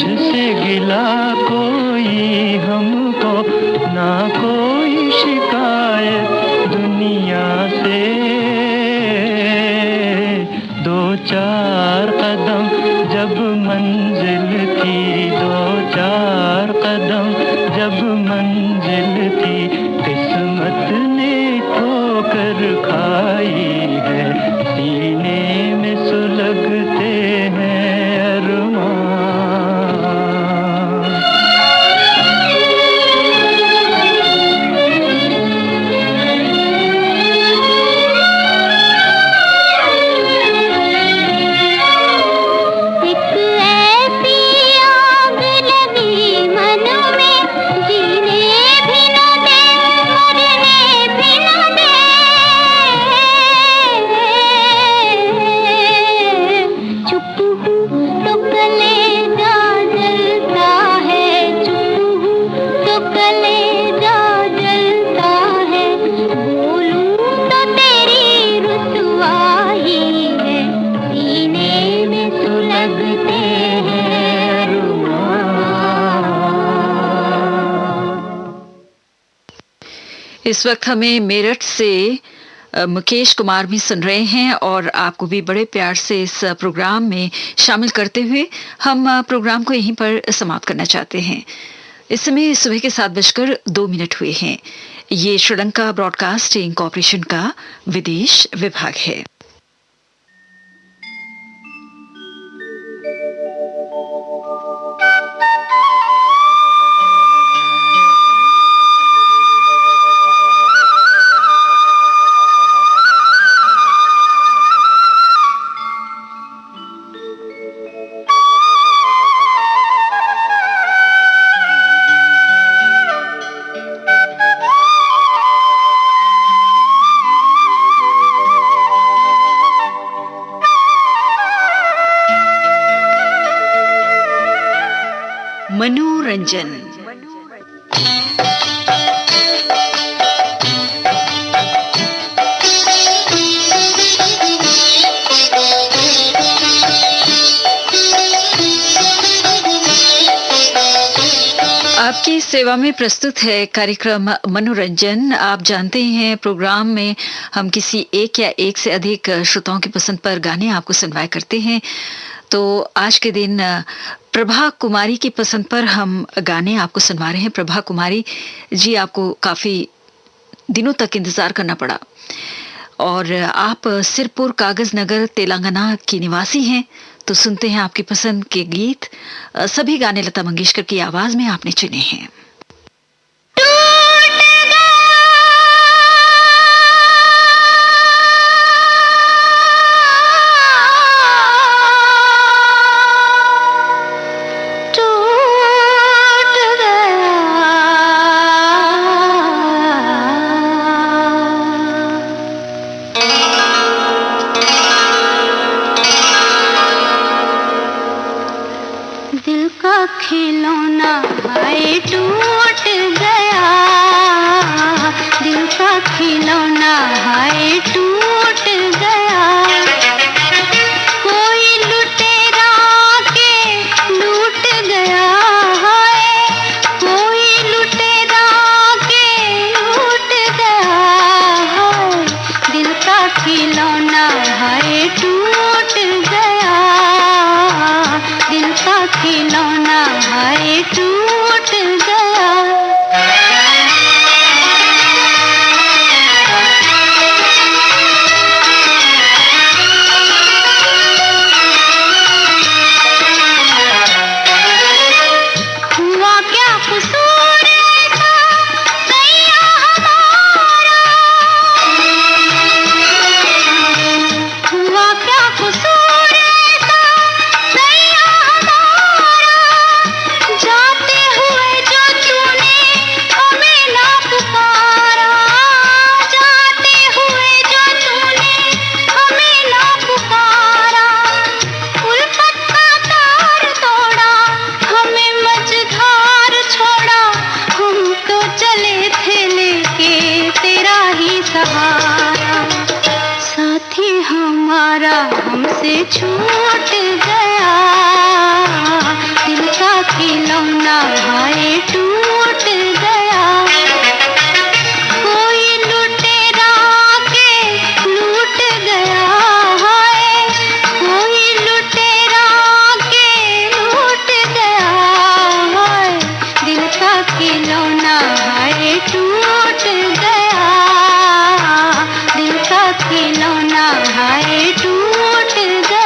मुझसे गिला कोई हमको, ना कोई शिकायत दुनिया से। दो चार कदम जब मंजिल थी, दो चार कदम जब मंजिल थी, किस्मत ने ठोकर खाई है, सीने में सुलगते हैं अरमान। इस वक्त हमें मेरठ से मुकेश कुमार भी सुन रहे हैं और आपको भी बड़े प्यार से इस प्रोग्राम में शामिल करते हुए हम प्रोग्राम को यहीं पर समाप्त करना चाहते हैं। इस समय सुबह के 7:02 हुए हैं। ये श्रीलंका ब्रॉडकास्टिंग कॉरपोरेशन का विदेश विभाग है। मनोरंजन। आपकी सेवा में प्रस्तुत है कार्यक्रम मनोरंजन। आप जानते हैं प्रोग्राम में हम किसी एक या एक से अधिक श्रोताओं की पसंद पर गाने आपको सुनवाया करते हैं। तो आज के दिन प्रभा कुमारी की पसंद पर हम गाने आपको सुनवा रहे हैं। प्रभा कुमारी जी, आपको काफी दिनों तक इंतजार करना पड़ा और आप सिरपुर कागज नगर तेलंगाना की निवासी हैं। तो सुनते हैं आपकी पसंद के गीत। सभी गाने लता मंगेशकर की आवाज में आपने चुने हैं। खिलौना हाय टूट गया, दिल का खिलौना हाय टूट गया। कोई लुटेरा के लूट गया है, कोई लुटेरा के लूट गया है। दिल का खिलौना हाय टूट गया, दिल का खिलौना हाय टूट गया। हुआ क्या कसूर ऐसा सैया हमारा, हुआ क्या कसूर ऐसा सैया हमारा। जाते हुए जो तूने हमें ना पुकारा, जाते हुए जो तूने हमें ना पुकारा। उल्फत का तार तोड़ा, हमें मझधार छोड़ा। हम तो चले थे लेके तेरा ही सहारा। साथी हमारा हमसे छूट गया, दिल का खिलौना हाय टूट गया। कोई लुटेरा के लूट गया हाय, कोई लुटेरा के लूट गया हाय, दिल का खिलौना हाय टूट गया, दिल का खिलौना हाय टूट गया।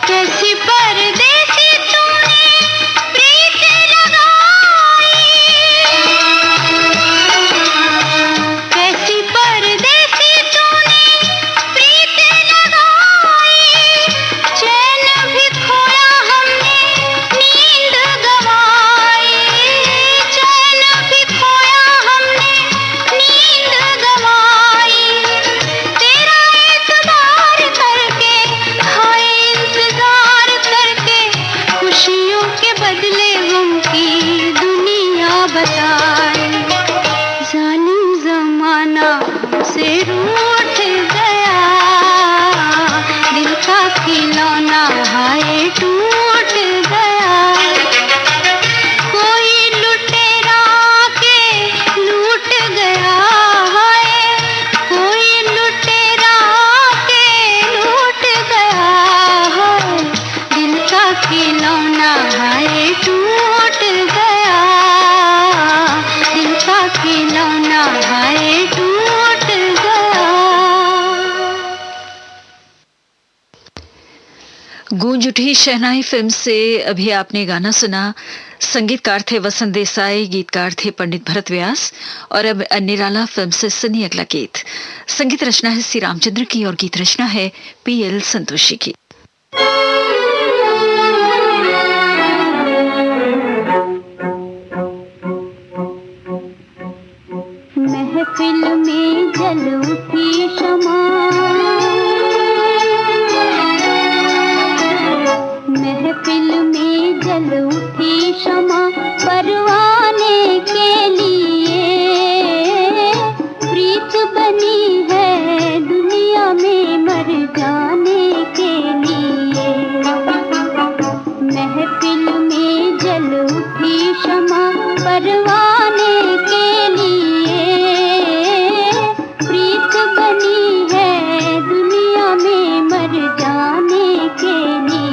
कैसी परदेसी तूने प्रीत लगाई, कैसी परदेसी तूने प्रीत लगाई, चैन भी खोया हमने नींद गवाई, चैन भी खोया हमने नींद गवाई, तेरा एतबार करके हाय इंतजार करके, खुशियों के बदले गम की दुनिया बताई। जालिम जमाना हमसे रूठ गया, दिल का खिलौना हाय टूट गया। कोई लुटेरा के लूट गया हाय, कोई लुटेरा के लूट गया हाय, दिल का खिलौना हाय टूट गया, दिल का खिलौना हाय टूट गया। गूंज उठी शहनाई फिल्म से अभी आपने गाना सुना। संगीतकार थे वसंत देसाई, गीतकार थे पंडित भरत व्यास। और अब निराला फिल्म से सुनिए अगला गीत। संगीत रचना है श्री रामचंद्र की और गीत रचना है पीएल संतोषी की। महफिल में जल उठी शमा, महफिल में जल उठी शमा, परवाने के लिए प्रीत बनी है दुनिया में मर जाने के लिए। महफिल में जल उठी शमा, परवाने के लिए प्रीत बनी है दुनिया में मर जाने के लिए।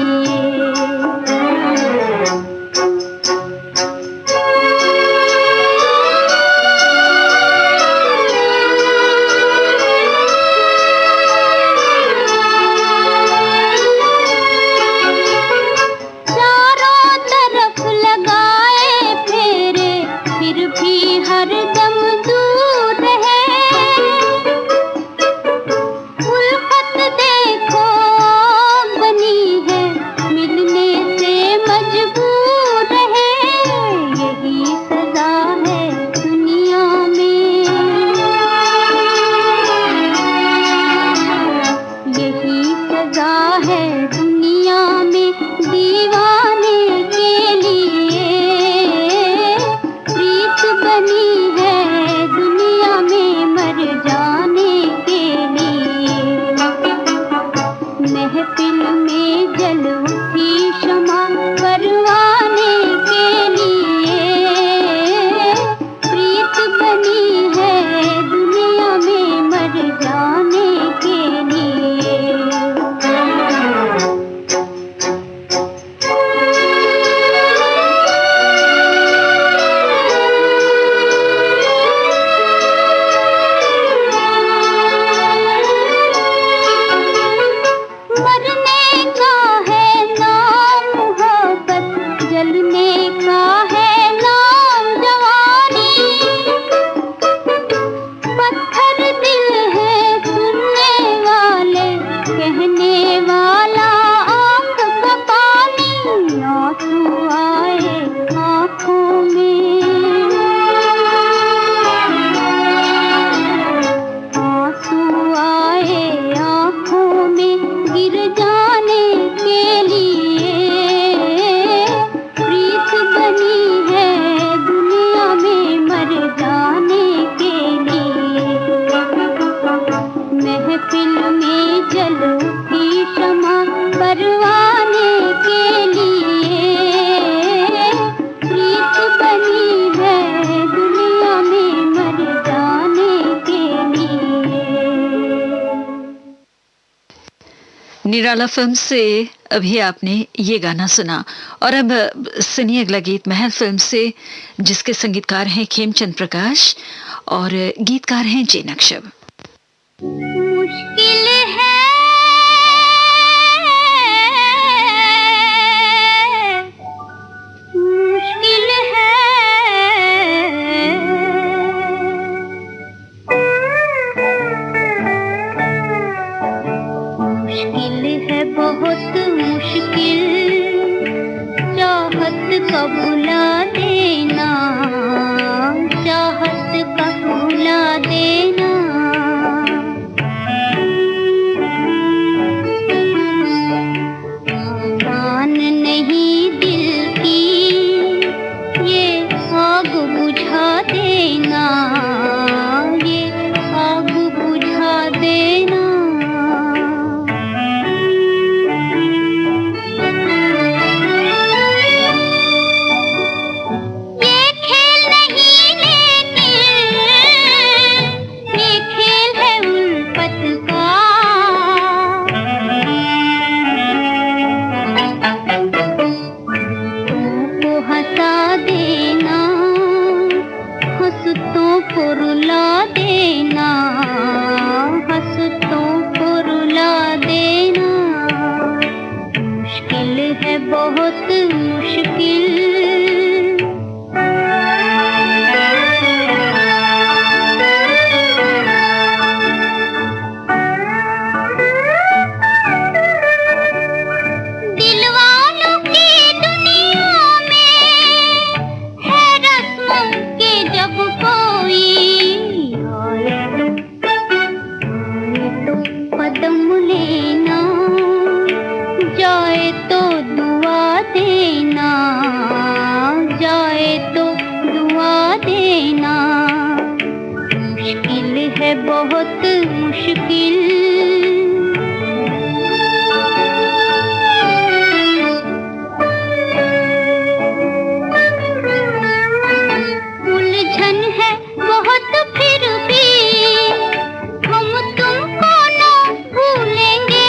जल उठी शमा परवाने के लिए, प्रीत बनी है दुनिया में मर जाने के लिए। निराला फिल्म से अभी आपने ये गाना सुना और अब सुनिए अगला गीत महल फिल्म से, जिसके संगीतकार हैं खेमचंद प्रकाश और गीतकार हैं जे नक्शब। मुश्किल है मुश्किल है मुश्किल है बहुत मुश्किल, चाहत का भुला देना, चाहत का भुला देना। मान नहीं दिल की ये आग बुझा देना, ये आग बुझा देना। ये खेल नहीं लेकिन ये खेल है उल्फत का। तुमको हंसा देना, हंसतों को रुला देना, हंसतों को रुला देना। मुश्किल है बहुत मुश्किल। दिलवालों की दुनिया में है रस्मों के जब कोई आए तो कदम लेना, जाए तो दुआ देना, जाए तो दुआ देना। मुश्किल है बहुत मुश्किल। उलझन है बहुत फिर भी हम तुमको ना भूलेंगे,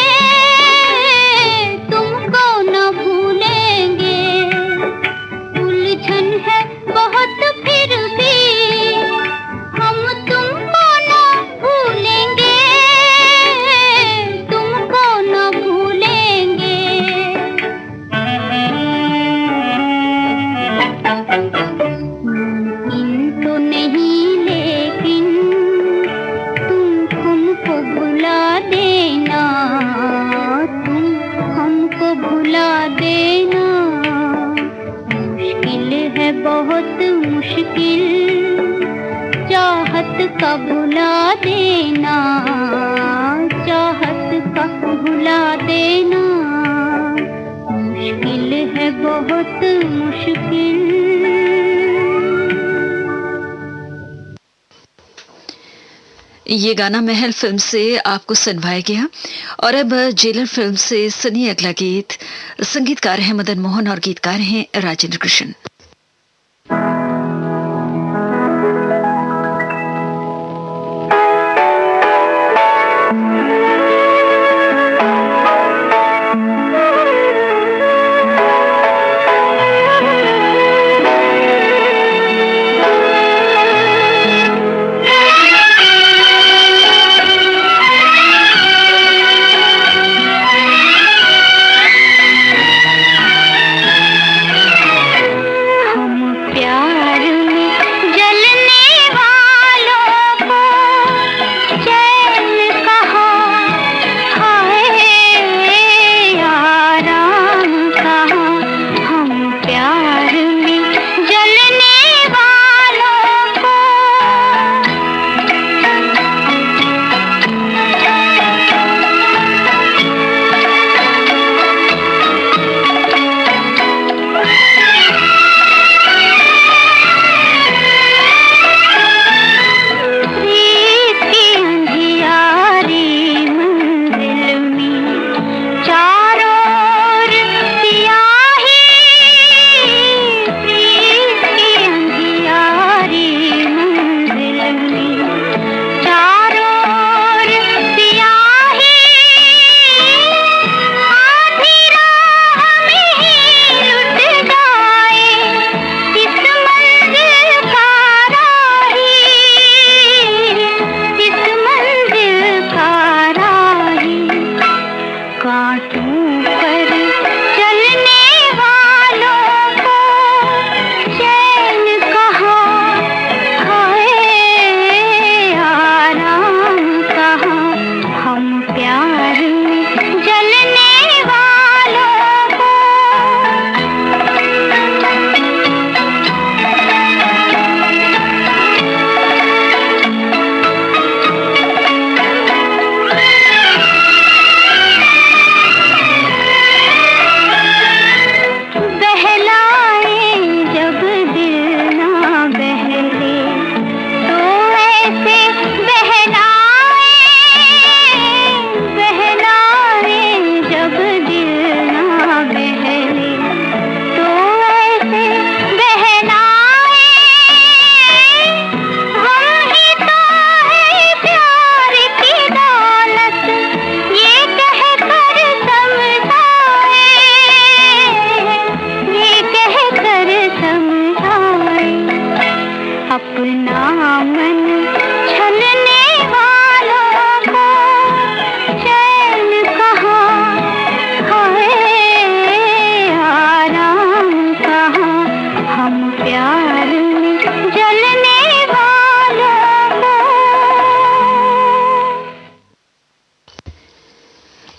तुमको ना भूलेंगे। उलझन है बहुत फिर भी हम तुमको ना भूलेंगे, तुमको ना भूलेंगे। मुमकिन तो नहीं लेकिन तुम हमको भुला देना, तुम हमको भुला देना। मुश्किल है बहुत मुश्किल, चाहत का भुला देना, चाहत का भुला देना। मुश्किल है बहुत मुश्किल। ये गाना महल फिल्म से आपको सुनवाया गया और अब जेलर फिल्म से सुनिए अगला गीत। संगीतकार हैं मदन मोहन और गीतकार हैं राजेंद्र कृष्ण।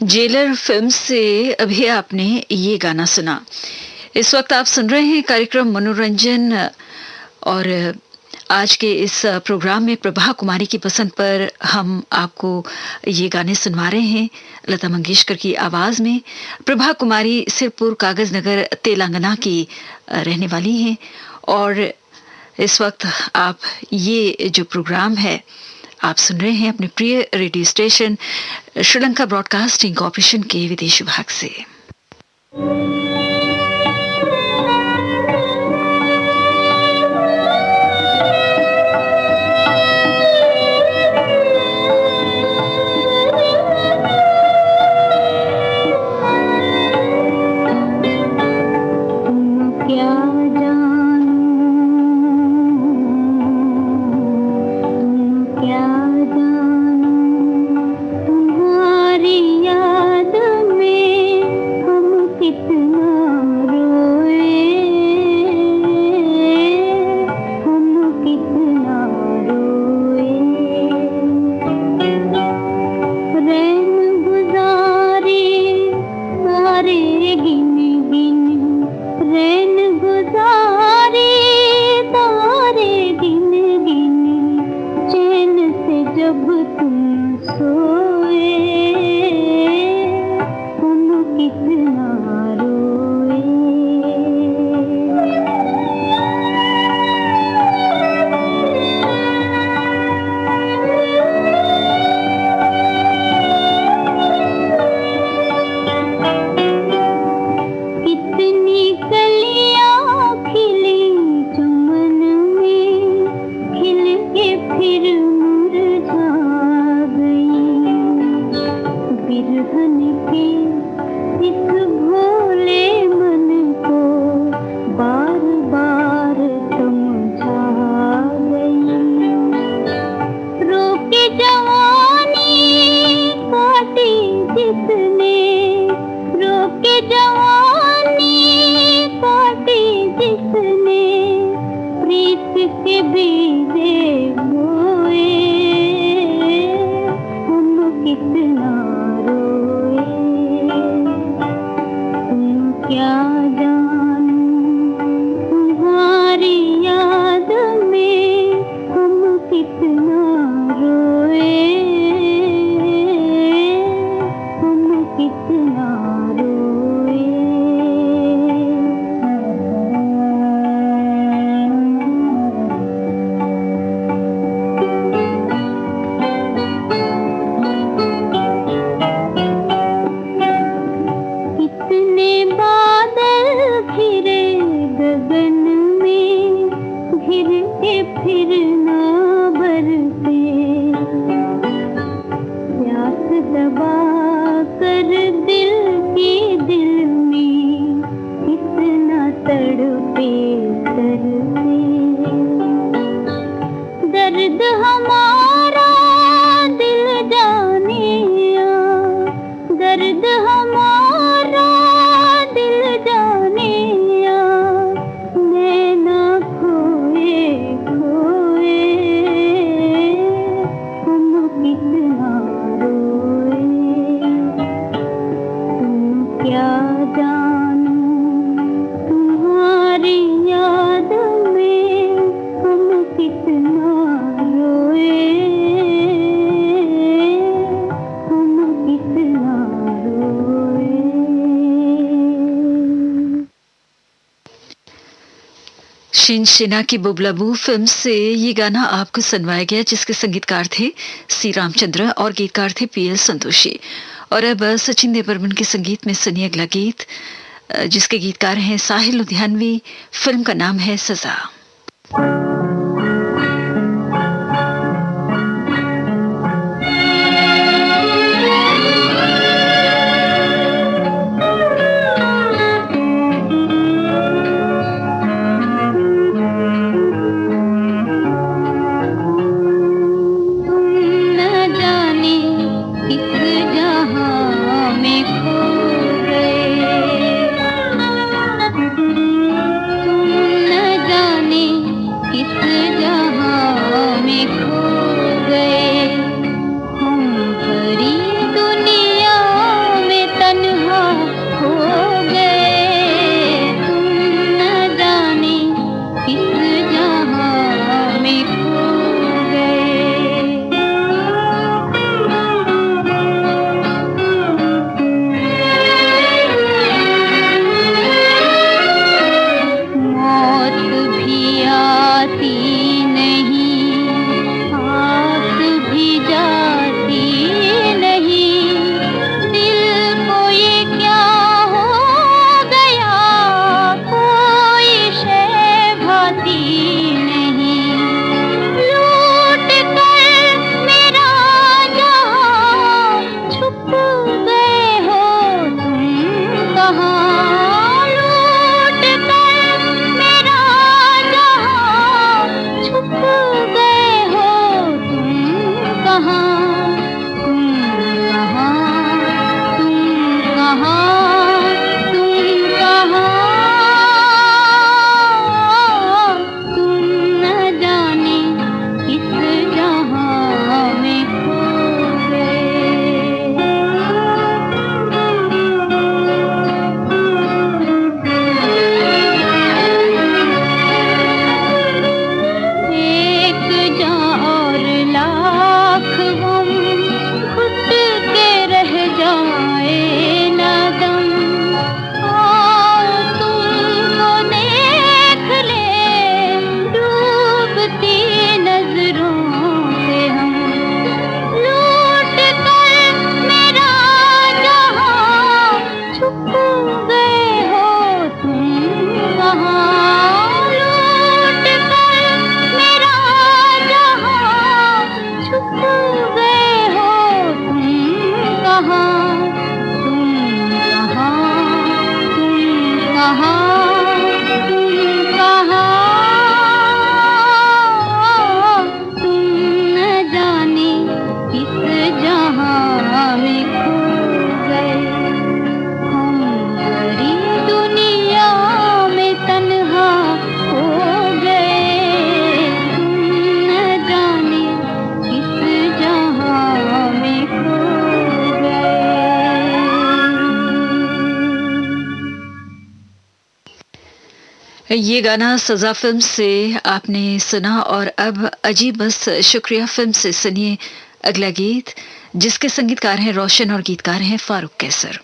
जेलर फिल्म से अभी आपने ये गाना सुना। इस वक्त आप सुन रहे हैं कार्यक्रम मनोरंजन और आज के इस प्रोग्राम में प्रभा कुमारी की पसंद पर हम आपको ये गाने सुनवा रहे हैं लता मंगेशकर की आवाज में। प्रभा कुमारी सिरपुर कागज नगर तेलंगाना की रहने वाली हैं और इस वक्त आप ये जो प्रोग्राम है आप सुन रहे हैं अपने प्रिय radio station Sri Lanka broadcasting corporation के विदेश विभाग से। शिनशिना की बुबलाबू फिल्म से ये गाना आपको सुनवाया गया जिसके संगीतकार थे सी रामचंद्र और गीतकार थे पीएल संतोषी। और अब सचिन देवबर्मन के संगीत में सुनिए अगला गीत जिसके गीतकार हैं साहिल लुधियानवी। फिल्म का नाम है सजा। किस ये गाना सजा फिल्म से आपने सुना और अब अजीब बस शुक्रिया फिल्म से सुनिए अगला गीत, जिसके संगीतकार हैं रोशन और गीतकार हैं फारूक कैसर।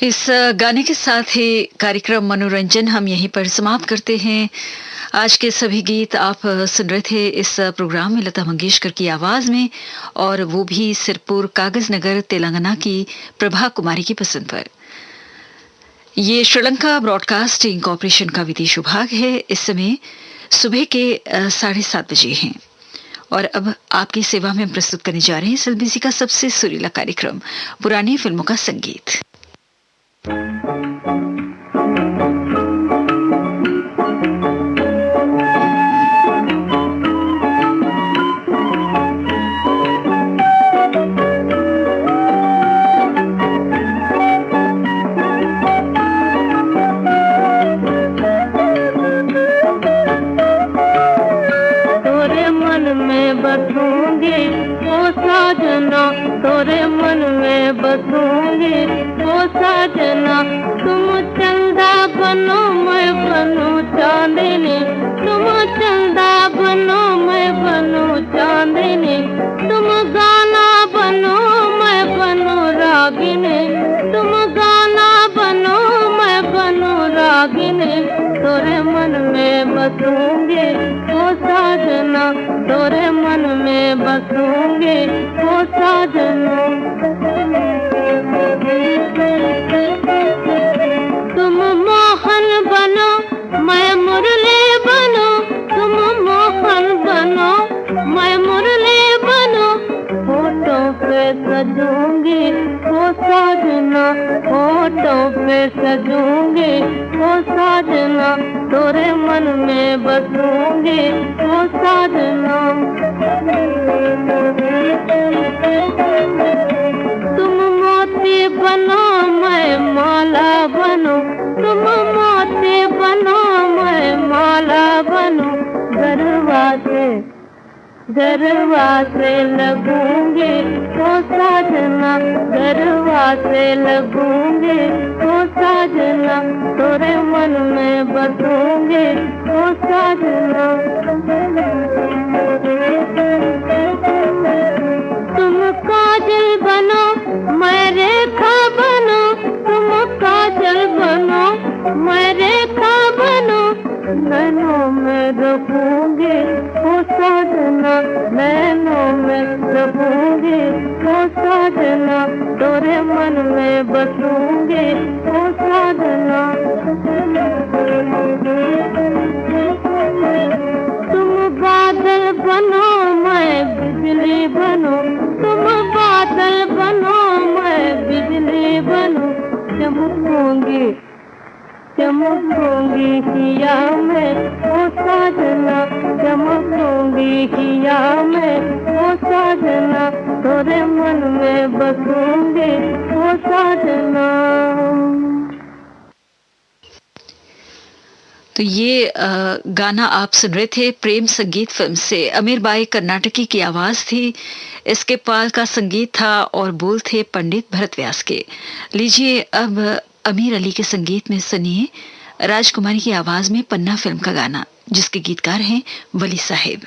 इस गाने के साथ ही कार्यक्रम मनोरंजन हम यहीं पर समाप्त करते हैं। आज के सभी गीत आप सुन रहे थे इस प्रोग्राम में लता मंगेशकर की आवाज में, और वो भी सिरपुर कागज नगर तेलंगाना की प्रभा कुमारी की पसंद पर। ये श्रीलंका ब्रॉडकास्टिंग कॉरपोरेशन का विदेश विभाग है। इस समय सुबह के 7:30 बजे हैं और अब आपकी सेवा में प्रस्तुत करने जा रहे हैं एसएलबीसी का सबसे सुरीला कार्यक्रम पुरानी फिल्मों का संगीत। तोरे मन में बसूंगी ओ साजना, तुम चंदा बनो मैं बनूं चांदनी, तुम चंदा बनो मैं बनूं चांदनी, तुम गाना बनो मैं बनूं रागिनी, तुम गाना बनो मैं बनूं रागिनी, तोरे मन में बसूंगी ओ साजना, तोरे मन में बसूंगी ओ साजना। तुम मोहन बनो मैं मुरली बनो, तुम मोहन बनो मैं मुरली बनो, होठों पे सजूंगी ओ साजना, होठों पे सजूंगी ओ साजना, तोरे मन में बसूंगी ओ साजना। तुम मोती बनो मैं माला बनो, तुम मोती बनो मैं माला बनो, गरबा से लगूंगी ओ साजना, गरबा से लगूंगी ओ साजना, तोरे मन में बसूंगी ओ साजना। तुम काजल बनो मैं रेखा बनो, तुम काजल बनो मैं रेखा बनो, नैनों में रखूंगी ओ साजना, नैनों में रखूंगी ओ साजना, तोरे मन में बसूंगी ओ साजना। तुम बादल बनो मैं बिजली बनो, तुम बादल बनो मैं बिजली बनो, चमकूंगी चमकूंगी हिया में ओ साजना, चमकूंगी हिया में ओ साजना, तोरे मन में बसूंगी ओ साजना। तो ये गाना आप सुन रहे थे प्रेम संगीत फिल्म से। अमीर बाई कर्नाटकी की आवाज थी, इसके पाल का संगीत था और बोल थे पंडित भरत व्यास के। लीजिए अब अमीर अली के संगीत में सुनिए राजकुमारी की आवाज में पन्ना फिल्म का गाना, जिसके गीतकार हैं वली साहिब।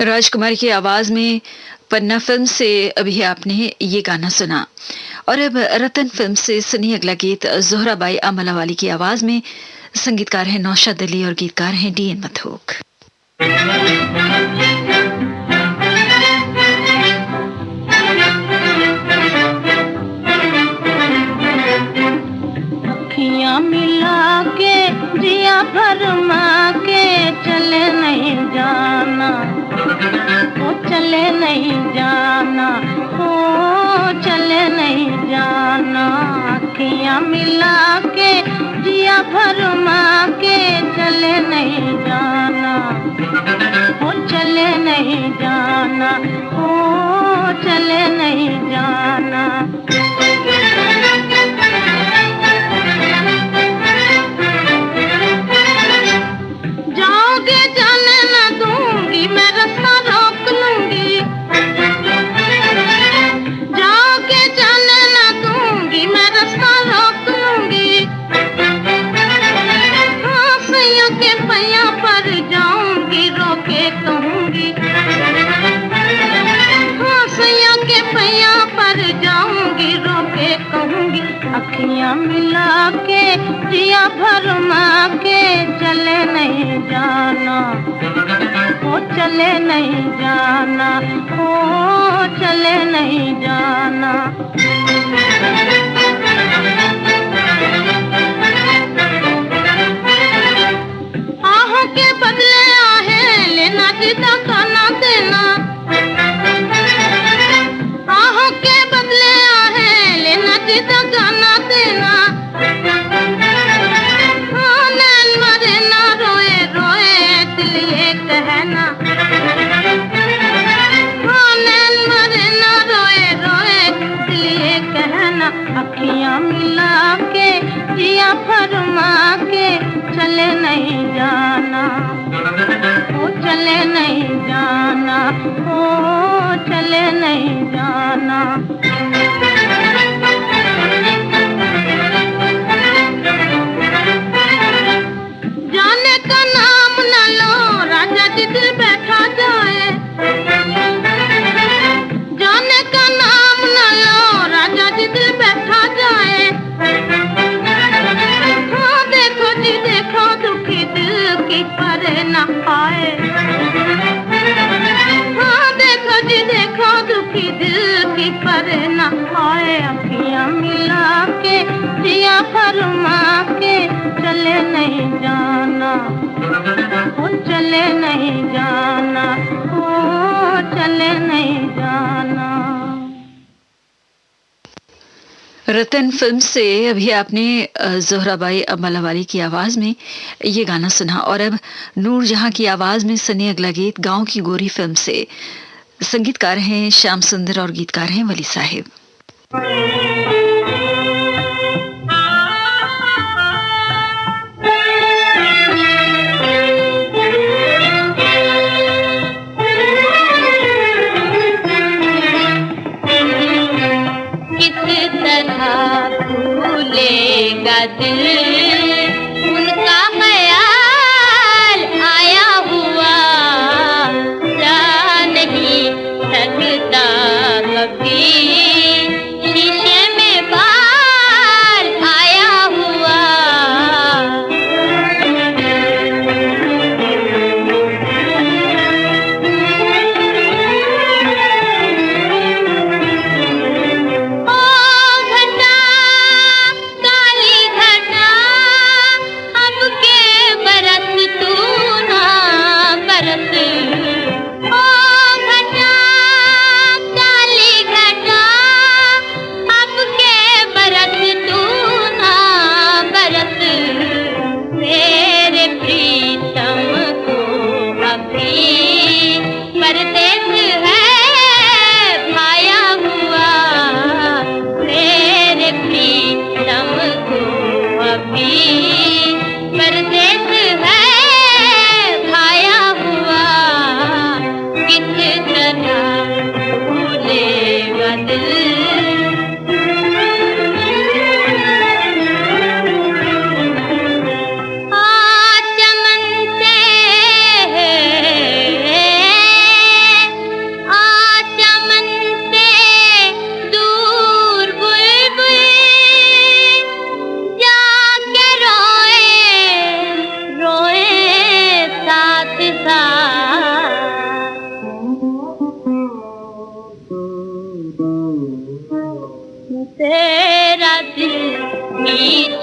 राजकुमार की आवाज में पन्ना फिल्म से अभी आपने ये गाना सुना। और अब रतन फिल्म से सुनिए अगला गीत ज़ोहराबाई अमलावाली की आवाज में। संगीतकार हैं नौशाद अली और गीतकार हैं डी.एन. मथोक। अखियां मिला के जिया भरमा के चले नहीं जाना, ओ चले नहीं जाना, ओ चले नहीं जाना। अखियां मिला के जिया भरमा के चले नहीं जाना, ओ चले नहीं जाना, ओ चले नहीं जाना। जाओगे जाने न दूंगी, मैं रास्ता रोक लूंगी। जाओगे जाने न दूंगी, मैं रास्ता रोक लूंगी। हाँ सैया के पैया पर जाऊंगी, रोके कहूंगी। हाँ सैया के पैया पर जाऊंगी, रोके कहूंगी। अखियां मिला के जिया भरमा के चले नहीं जाना, ओ चले नहीं जाना, ओ चले नहीं जाना। आहों के बदले आहे लेना, जिदा खाना देना। आहों के बदले आहे लेना, जिदा गाना देना। हाँ नैन मरे ना रोए रोए दिल ये कहना। हाँ नैन मरे ना रोए रोए दिल ये कहना। अखियां मिला के जिया फरमा के चले नहीं जाना, ओ चले नहीं जाना, ओ चले नहीं जाना। जाने का नाम न लो राजा जी, दिल बैठा जाए। जाने का नाम न लो राजा जी, दिल बैठा जाए। हाँ देखो जी देखो दुखी दिल की परे न आए। हाँ देखो जी देखो दुखी दिल की परे न आए। अखियां मिला के जिया फरमा के चले नहीं जाना, ओ चले नहीं जाना, ओ चले नहीं जाना। रतन फिल्म से अभी आपने ज़ोहराबाई अमलावाली की आवाज में ये गाना सुना। और अब नूर जहां की आवाज में सुनिए अगला गीत गांव की गोरी फिल्म से। संगीतकार हैं श्याम सुंदर और गीतकार हैं वली साहिब। किस तरह भूलेगा दिल उनका ख्याल आया हुआ, जा नहीं सकता कभी शीशे में बाल आया हुआ। ओ घटा काली घटा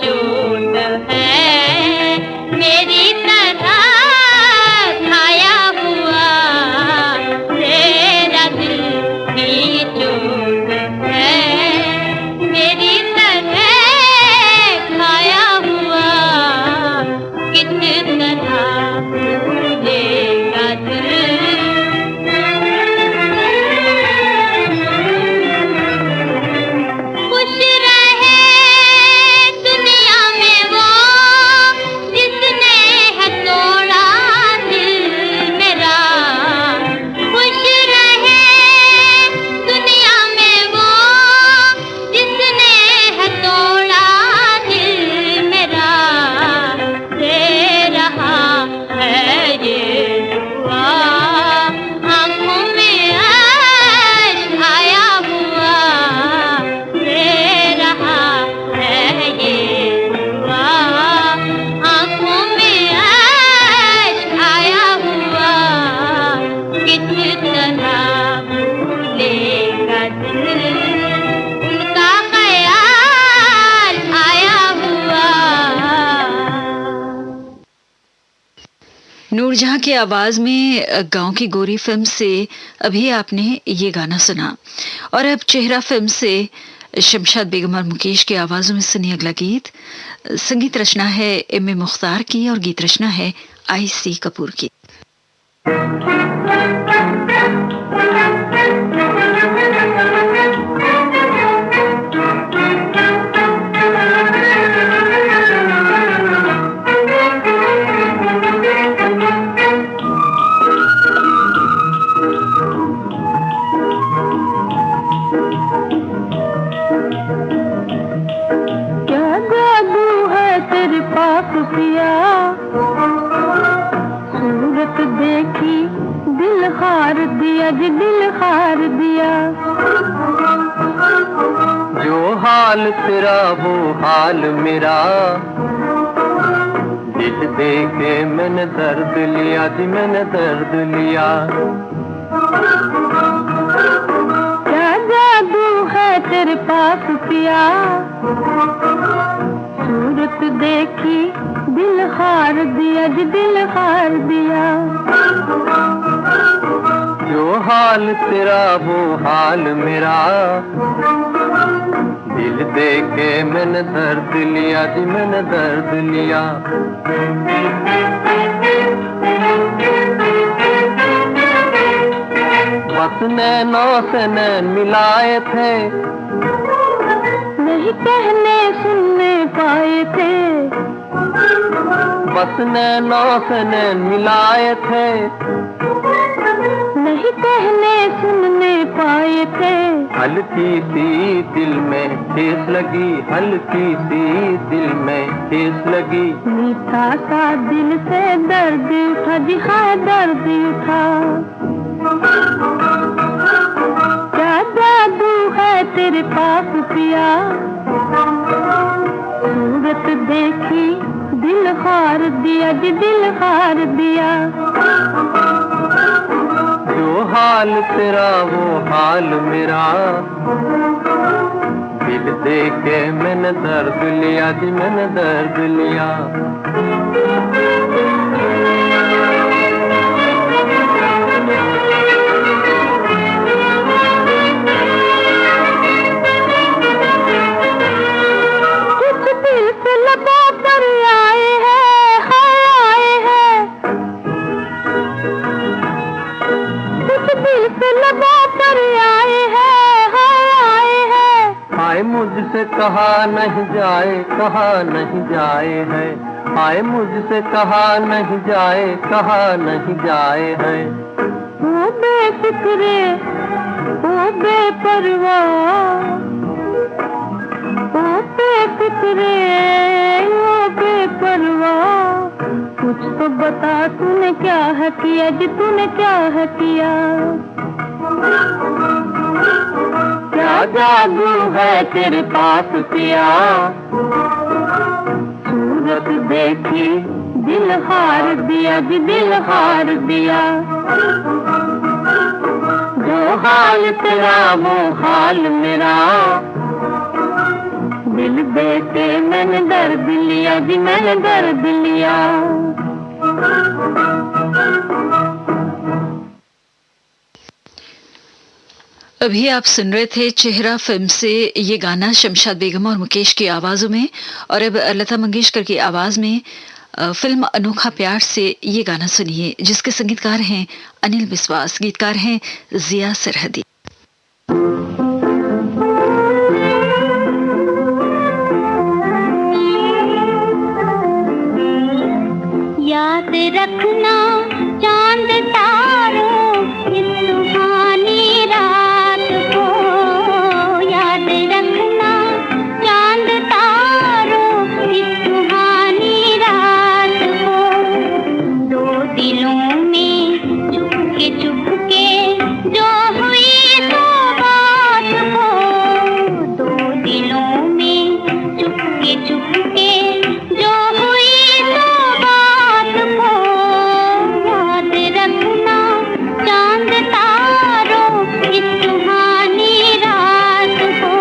चोट है मेरी तरह खाया हुआ तेरा दिल की चोट है मेरी तरह खाया हुआ किस तरह भूलेगा दिल खुश रहे दुनिया में वो जिसने है तोड़ा दिल मेरा खुश रहे दुनिया में वो जिसने है तोड़ा दिल मेरा दे रहा है ये दुआ आँखों में आश आया हुआ दे रहा है ये दुआ आँखों में आश आया हुआ किस तरह भूलेगा दिल उनका ख्याल आया हुआ। नूरजहां की आवाज में गांव की गोरी फिल्म से अभी आपने ये गाना सुना और अब चेहरा फिल्म से शमशाद बेगम और मुकेश की आवाजों में सुनिए अगला गीत। संगीत रचना है एम ए मुख्तार की और गीत रचना है आई.सी. कपूर की। क्या जादू है तेरे पास पिया, सूरत देखी दिल हार दिया जी दिल हार दिया। जो हाल तेरा वो हाल मेरा, दिल देके मैंने दर्द लिया जी मैंने दर्द लिया। क्या जादू है तेरे पास पिया, सूरत देखी दिल हार दिया जी दिल हार दिया। जो हाल तेरा वो हाल मेरा, दिल देके मैंने दर्द लिया जी मैंने दर्द लिया। बस नैनों से नैन मिलाए थे, नहीं कहने सुनने पाए थे। बस नैनों से नैन मिलाए थे, नहीं कहने सुनने पाए थे। हल्की सी दिल में ठेस लगी, हल्की सी दिल में ठेस लगी। मीठा सा दिल से दर्द उठा जी हाँ दर्द उठा। क्या जादू है तेरे पास पिया, सूरत देखी दिल हार दिया जी दिल हार दिया। जो हाल तेरा वो हाल मेरा, दिल देके मैंने दर्द लिया जी मैंने दर्द लिया। कुछ दिल से लबों पर आए हैं आए हैं, कुछ दिल से लबों पर आए हैं आए हैं। आए मुझसे कहा नहीं जाए कहा नहीं जाए है, आए मुझसे कहा नहीं जाए कहा नहीं जाए है। ओ बेफिक्रे ओ बेपरवाह, ओ बेफिक्रे ओ बेपरवाह। कुछ तो बता तूने क्या है किया जी तूने क्या है किया। क्या जादू है तेरे पास पिया, सूरत देखी दिल हार दिया जी दिल हार दिया। जो हाल तेरा वो हाल मेरा, दिल देके मैंने दर्द लिया जी, मैंने दर्द लिया। अभी आप सुन रहे थे चेहरा फिल्म से ये गाना शमशाद बेगम और मुकेश की आवाजों में, और अब लता मंगेशकर की आवाज में फिल्म अनोखा प्यार से ये गाना सुनिए, जिसके संगीतकार हैं अनिल विश्वास, गीतकार हैं जिया सरहदी। याद रखना चांद तारों इस सुहानी रात को, याद रखना चांद तारों इस सुहानी रात को। दो दिलों में चुपके जो हुई तो बात को, दो दिलों में चुपके जो हुई तो बात को। याद रखना चांद तारों इस सुहानी रात को,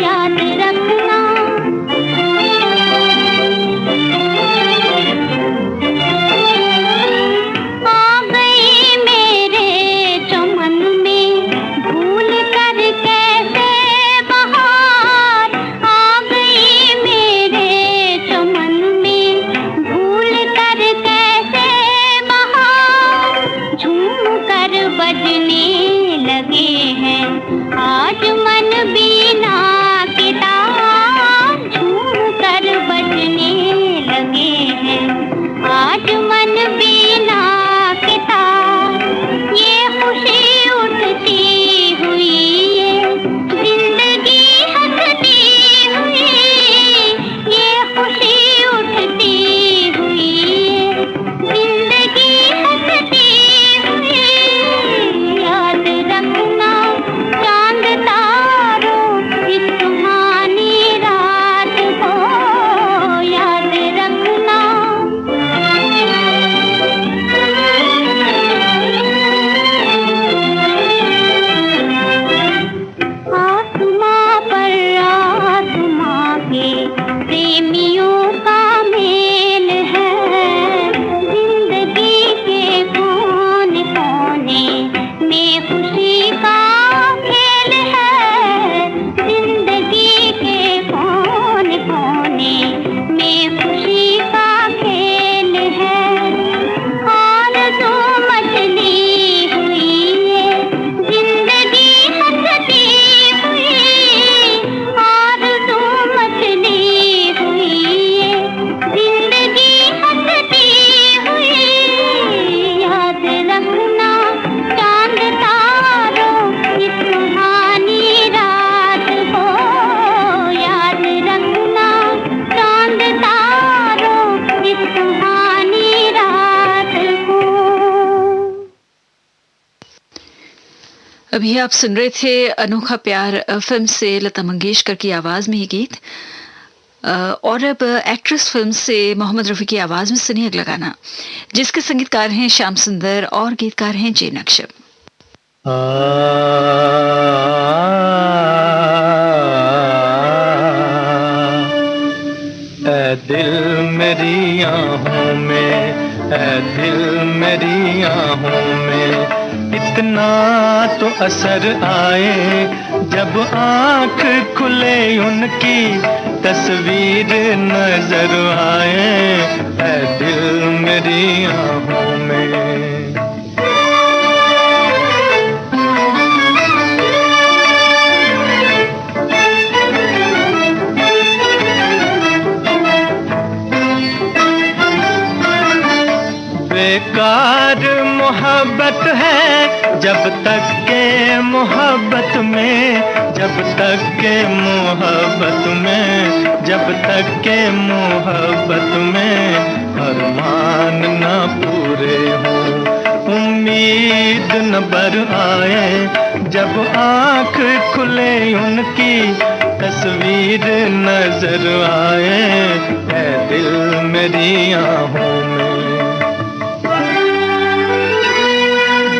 याद रखना। आ गई मेरे चमन में भूल कर कैसे बहार, आ गई मेरे चमन में भूल कर कैसे बहार। झूम कर बजने लगे हैं आज मन बीना के तार, झूम कर बजने लगे हैं आज मन बीना के तार। ये खुशी उठती हुई ये जिंदगी हंसती हुई, ये खुशी उठती हुई ये जिंदगी हंसती हुई। याद रखना चांद तारों इस सुहानी रात को, याद रखना। आसमां पर आसमां के प्रेमियों का मेल है, जिंदगी के कोने कोने में खुशी का खेल है, जिंदगी के कोने कोने में खुशी का खेल है। आरज़ू मचली हुई ये जिंदगी हंसती हुई, आरज़ू मचली हुई ये जिंदगी हंसती हुई। याद रखना चांद तारों इस सुहानी रात को, याद रखना चांद तारों इस सुहानी रात को। अभी आप सुन रहे थे अनोखा प्यार फिल्म से लता मंगेशकर की आवाज में ये गीत, और अब एक्ट्रेस फिल्म से मोहम्मद रफी की आवाज में सुनिए अगला गाना, जिसके संगीतकार हैं श्याम सुंदर और गीतकार हैं जे नक्शब। ऐ दिल मेरी आहों में, ऐ दिल मेरी आहों में, इतना तो असर आए जब आँख खुले उनकी तस्वीर नजर आए। ऐ दिल मेरी आहों में। बेकार मोहब्बत है जब तक के मोहब्बत में, जब तक के मोहब्बत में, जब तक के मोहब्बत में अरमान न पूरे हों, उम्मीद न बर आए जब आँख खुले उनकी तस्वीर नजर आए। ऐ दिल मेरी आहों में।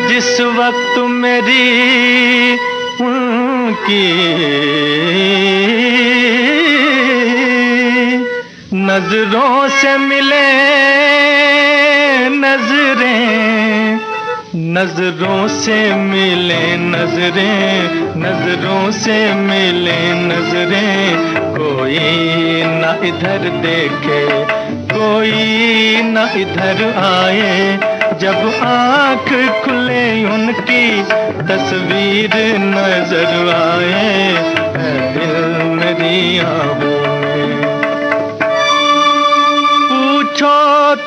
जिस वक्त मेरी की नजरों से मिले नजरें, नजरों से मिले नजरें, नजरों से मिले नजरें, कोई न इधर देखे कोई न इधर आए, जब आँख खुले उनकी तस्वीर नजर आए, है दिल मेरी आहों में। पूछो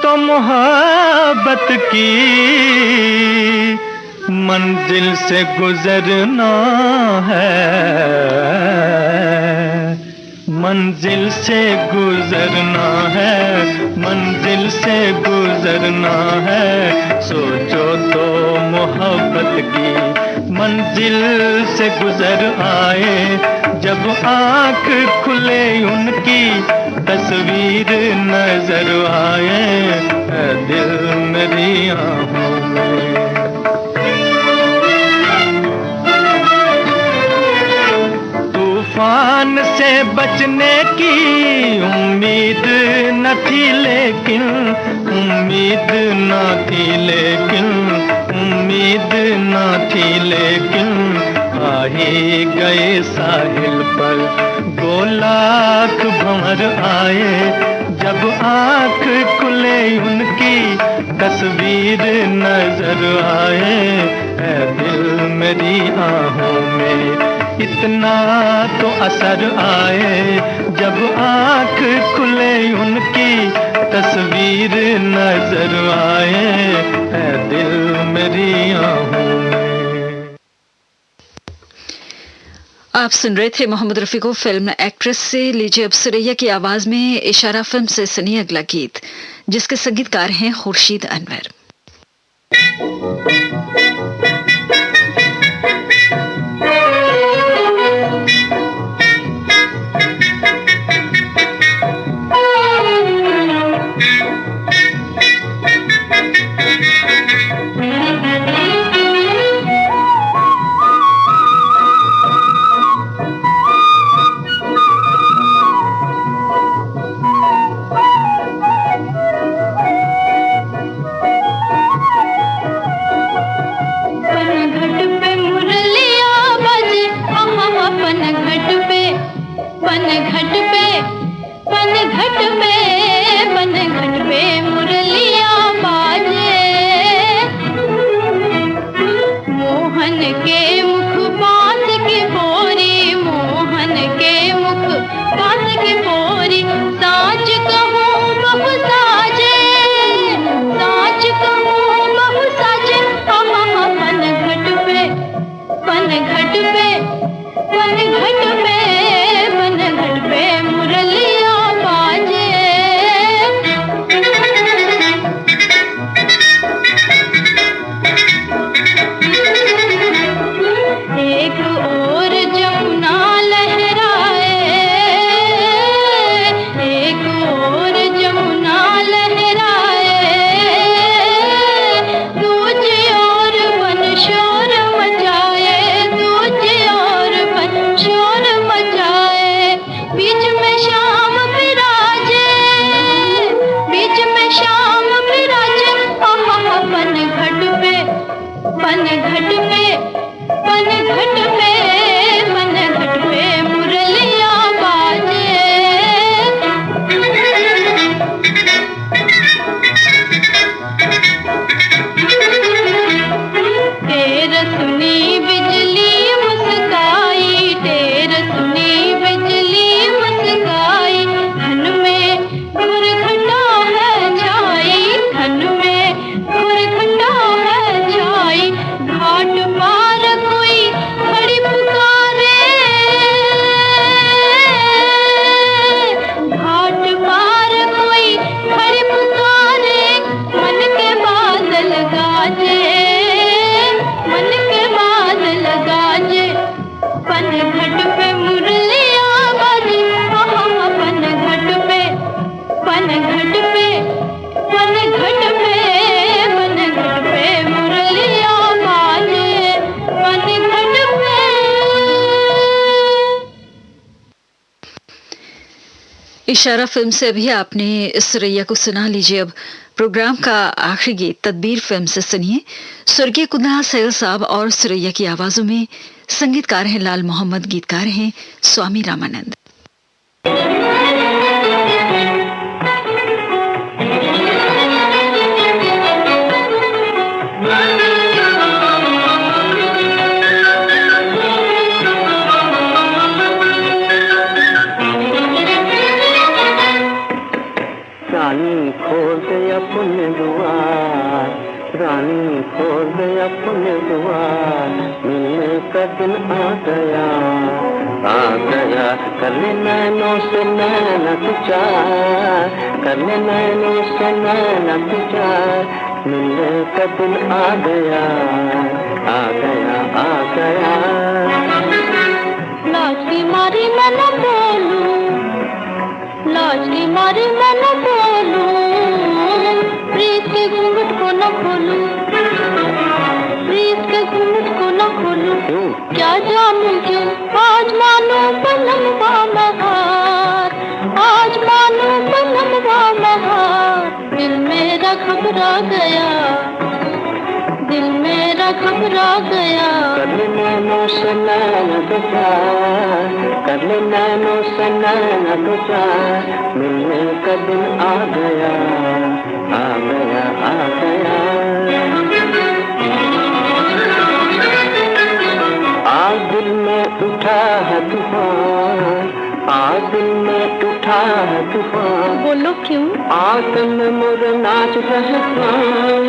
तो मोहब्बत की मंजिल से गुजरना है, मंजिल से गुजरना है, मंजिल से गुजरना है। सोचो तो मोहब्बत की मंजिल से गुजर आए, जब आँख खुले उनकी तस्वीर नजर आए, है दिल मेरी आहों में। तूफान से बचने की उम्मीद न थी लेकिन, उम्मीद न थी लेकिन, उम्मीद न थी लेकिन, आ ही गए साहिल पर दो लाख भंवर आए, जब आँख खुले उनकी तस्वीर नजर आए, है दिल मेरी आहों में। इतना तो असर आए, जब आँख खुले उनकी तस्वीर नजर आए, है दिल मेरी आहों में। आप सुन रहे थे मोहम्मद रफी को फिल्म एक्ट्रेस से। लीजिए अब सुरैया की आवाज में इशारा फिल्म से सुनिए अगला गीत, जिसके संगीतकार हैं खुर्शीद अनवर। पन घट पे मुरलिया बाजे। इशारा फिल्म से अभी आपने सुरैया को सुना। लीजिए अब प्रोग्राम का आखिरी गीत तदबीर फिल्म से सुनिए। स्वर्गीय कुंदन सैल साहब और सुरैया की आवाजों में। संगीतकार हैं लाल मोहम्मद, गीतकार हैं स्वामी रामानंद। रानी खोल दे अपने द्वार, रानी खोल दे अपने द्वार, मिलने का दिन आ गया, आ गया। कर ले नैनों से नैना तू चार, कर ले नैनों से नैना तू चार, मिलने का दिन आ गया, आ गया, आ गया। लाज की मारी मैं न बोलूं, लाज की मारी मैं न बोलूं, प्रीत के घूंघट को न खोलूं, प्रीत के घूंघट को न खोलूं। क्या जानूं क्यों आज मानो पलम मैं हार, आज मानो पलम मैं हार। दिल मेरा घबरा गया, दिल मेरा घबरा गया। कर ले नैनों से नैना तू चार, कर ले नैनों से नैना तू चार, मिलने का दिन आ गया, आ गया, आ गया। आज दिल में उठा है तूफान, आज दिल में उठा है तूफान। बोलो क्यों? आज तन मोर नाच रहे प्राण,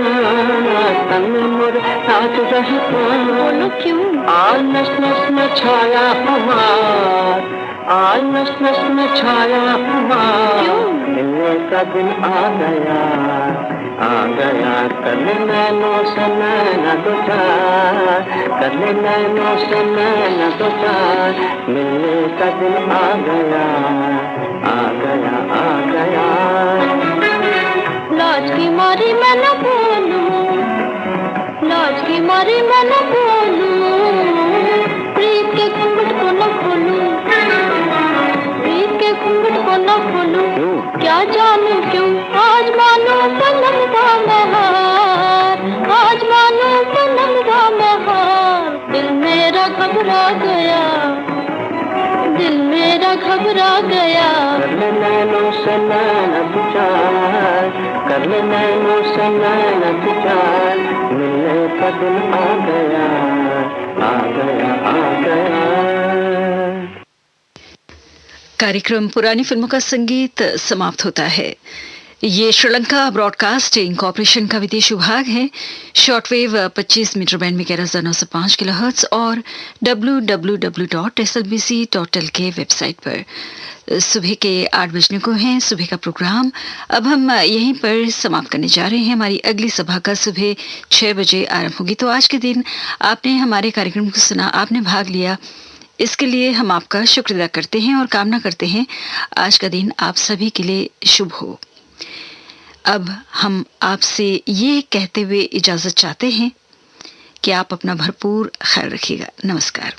आज तन मोर नाच रहे प्राण। बोलो क्यों? आज नस नस में छाया हमार, आज नस नस में छाया हमार। मिलने का दिन आ गया, आ गया। कर ले नैनों से नैना दो चार, कर ले नैनों से नैना दो चार, मिलने का दिन आ गया, आ गया, आ गया। लाज की मारी मैं न बोलूं, लाज की मारी मैं न बोलूं, प्रीत के घूंघट को न खोलूं, प्रीत के घूंघट को न खोलूं। क्या जानूं क्यों आज मानो पलम मैं हार, आज मानो पलम मैं हार। दिल मेरा घबरा गया, दिल मेरा घबरा गया। कर ले नैनों से नैना तू चार, कर ले नैनों से नैना तू चार, मिलने का दिन आ गया, आ गया, आ गया। कार्यक्रम पुरानी फिल्मों का संगीत समाप्त होता है। ये श्रीलंका ब्रॉडकास्टिंग कॉर्पोरेशन का विदेश विभाग है। शॉर्टवेव 25 मीटर बैंड में 11,905 किलोहर्ट्ज और www.slbc.lk वेबसाइट पर। सुबह के 8 बजने को हैं सुबह का प्रोग्राम। अब हम यहीं पर समाप्त करने जा रहे हैं। हमारी अगली सभा का सुबह 6 बजे आरंभ होगी। तो आज के दिन आपने हमारे कार्यक्रम को सुना, आपने भाग लिया, इसके लिए हम आपका शुक्र अदा करते हैं और कामना करते हैं आज का दिन आप सभी के लिए शुभ हो। अब हम आपसे ये कहते हुए इजाजत चाहते हैं कि आप अपना भरपूर ख्याल रखिएगा। नमस्कार।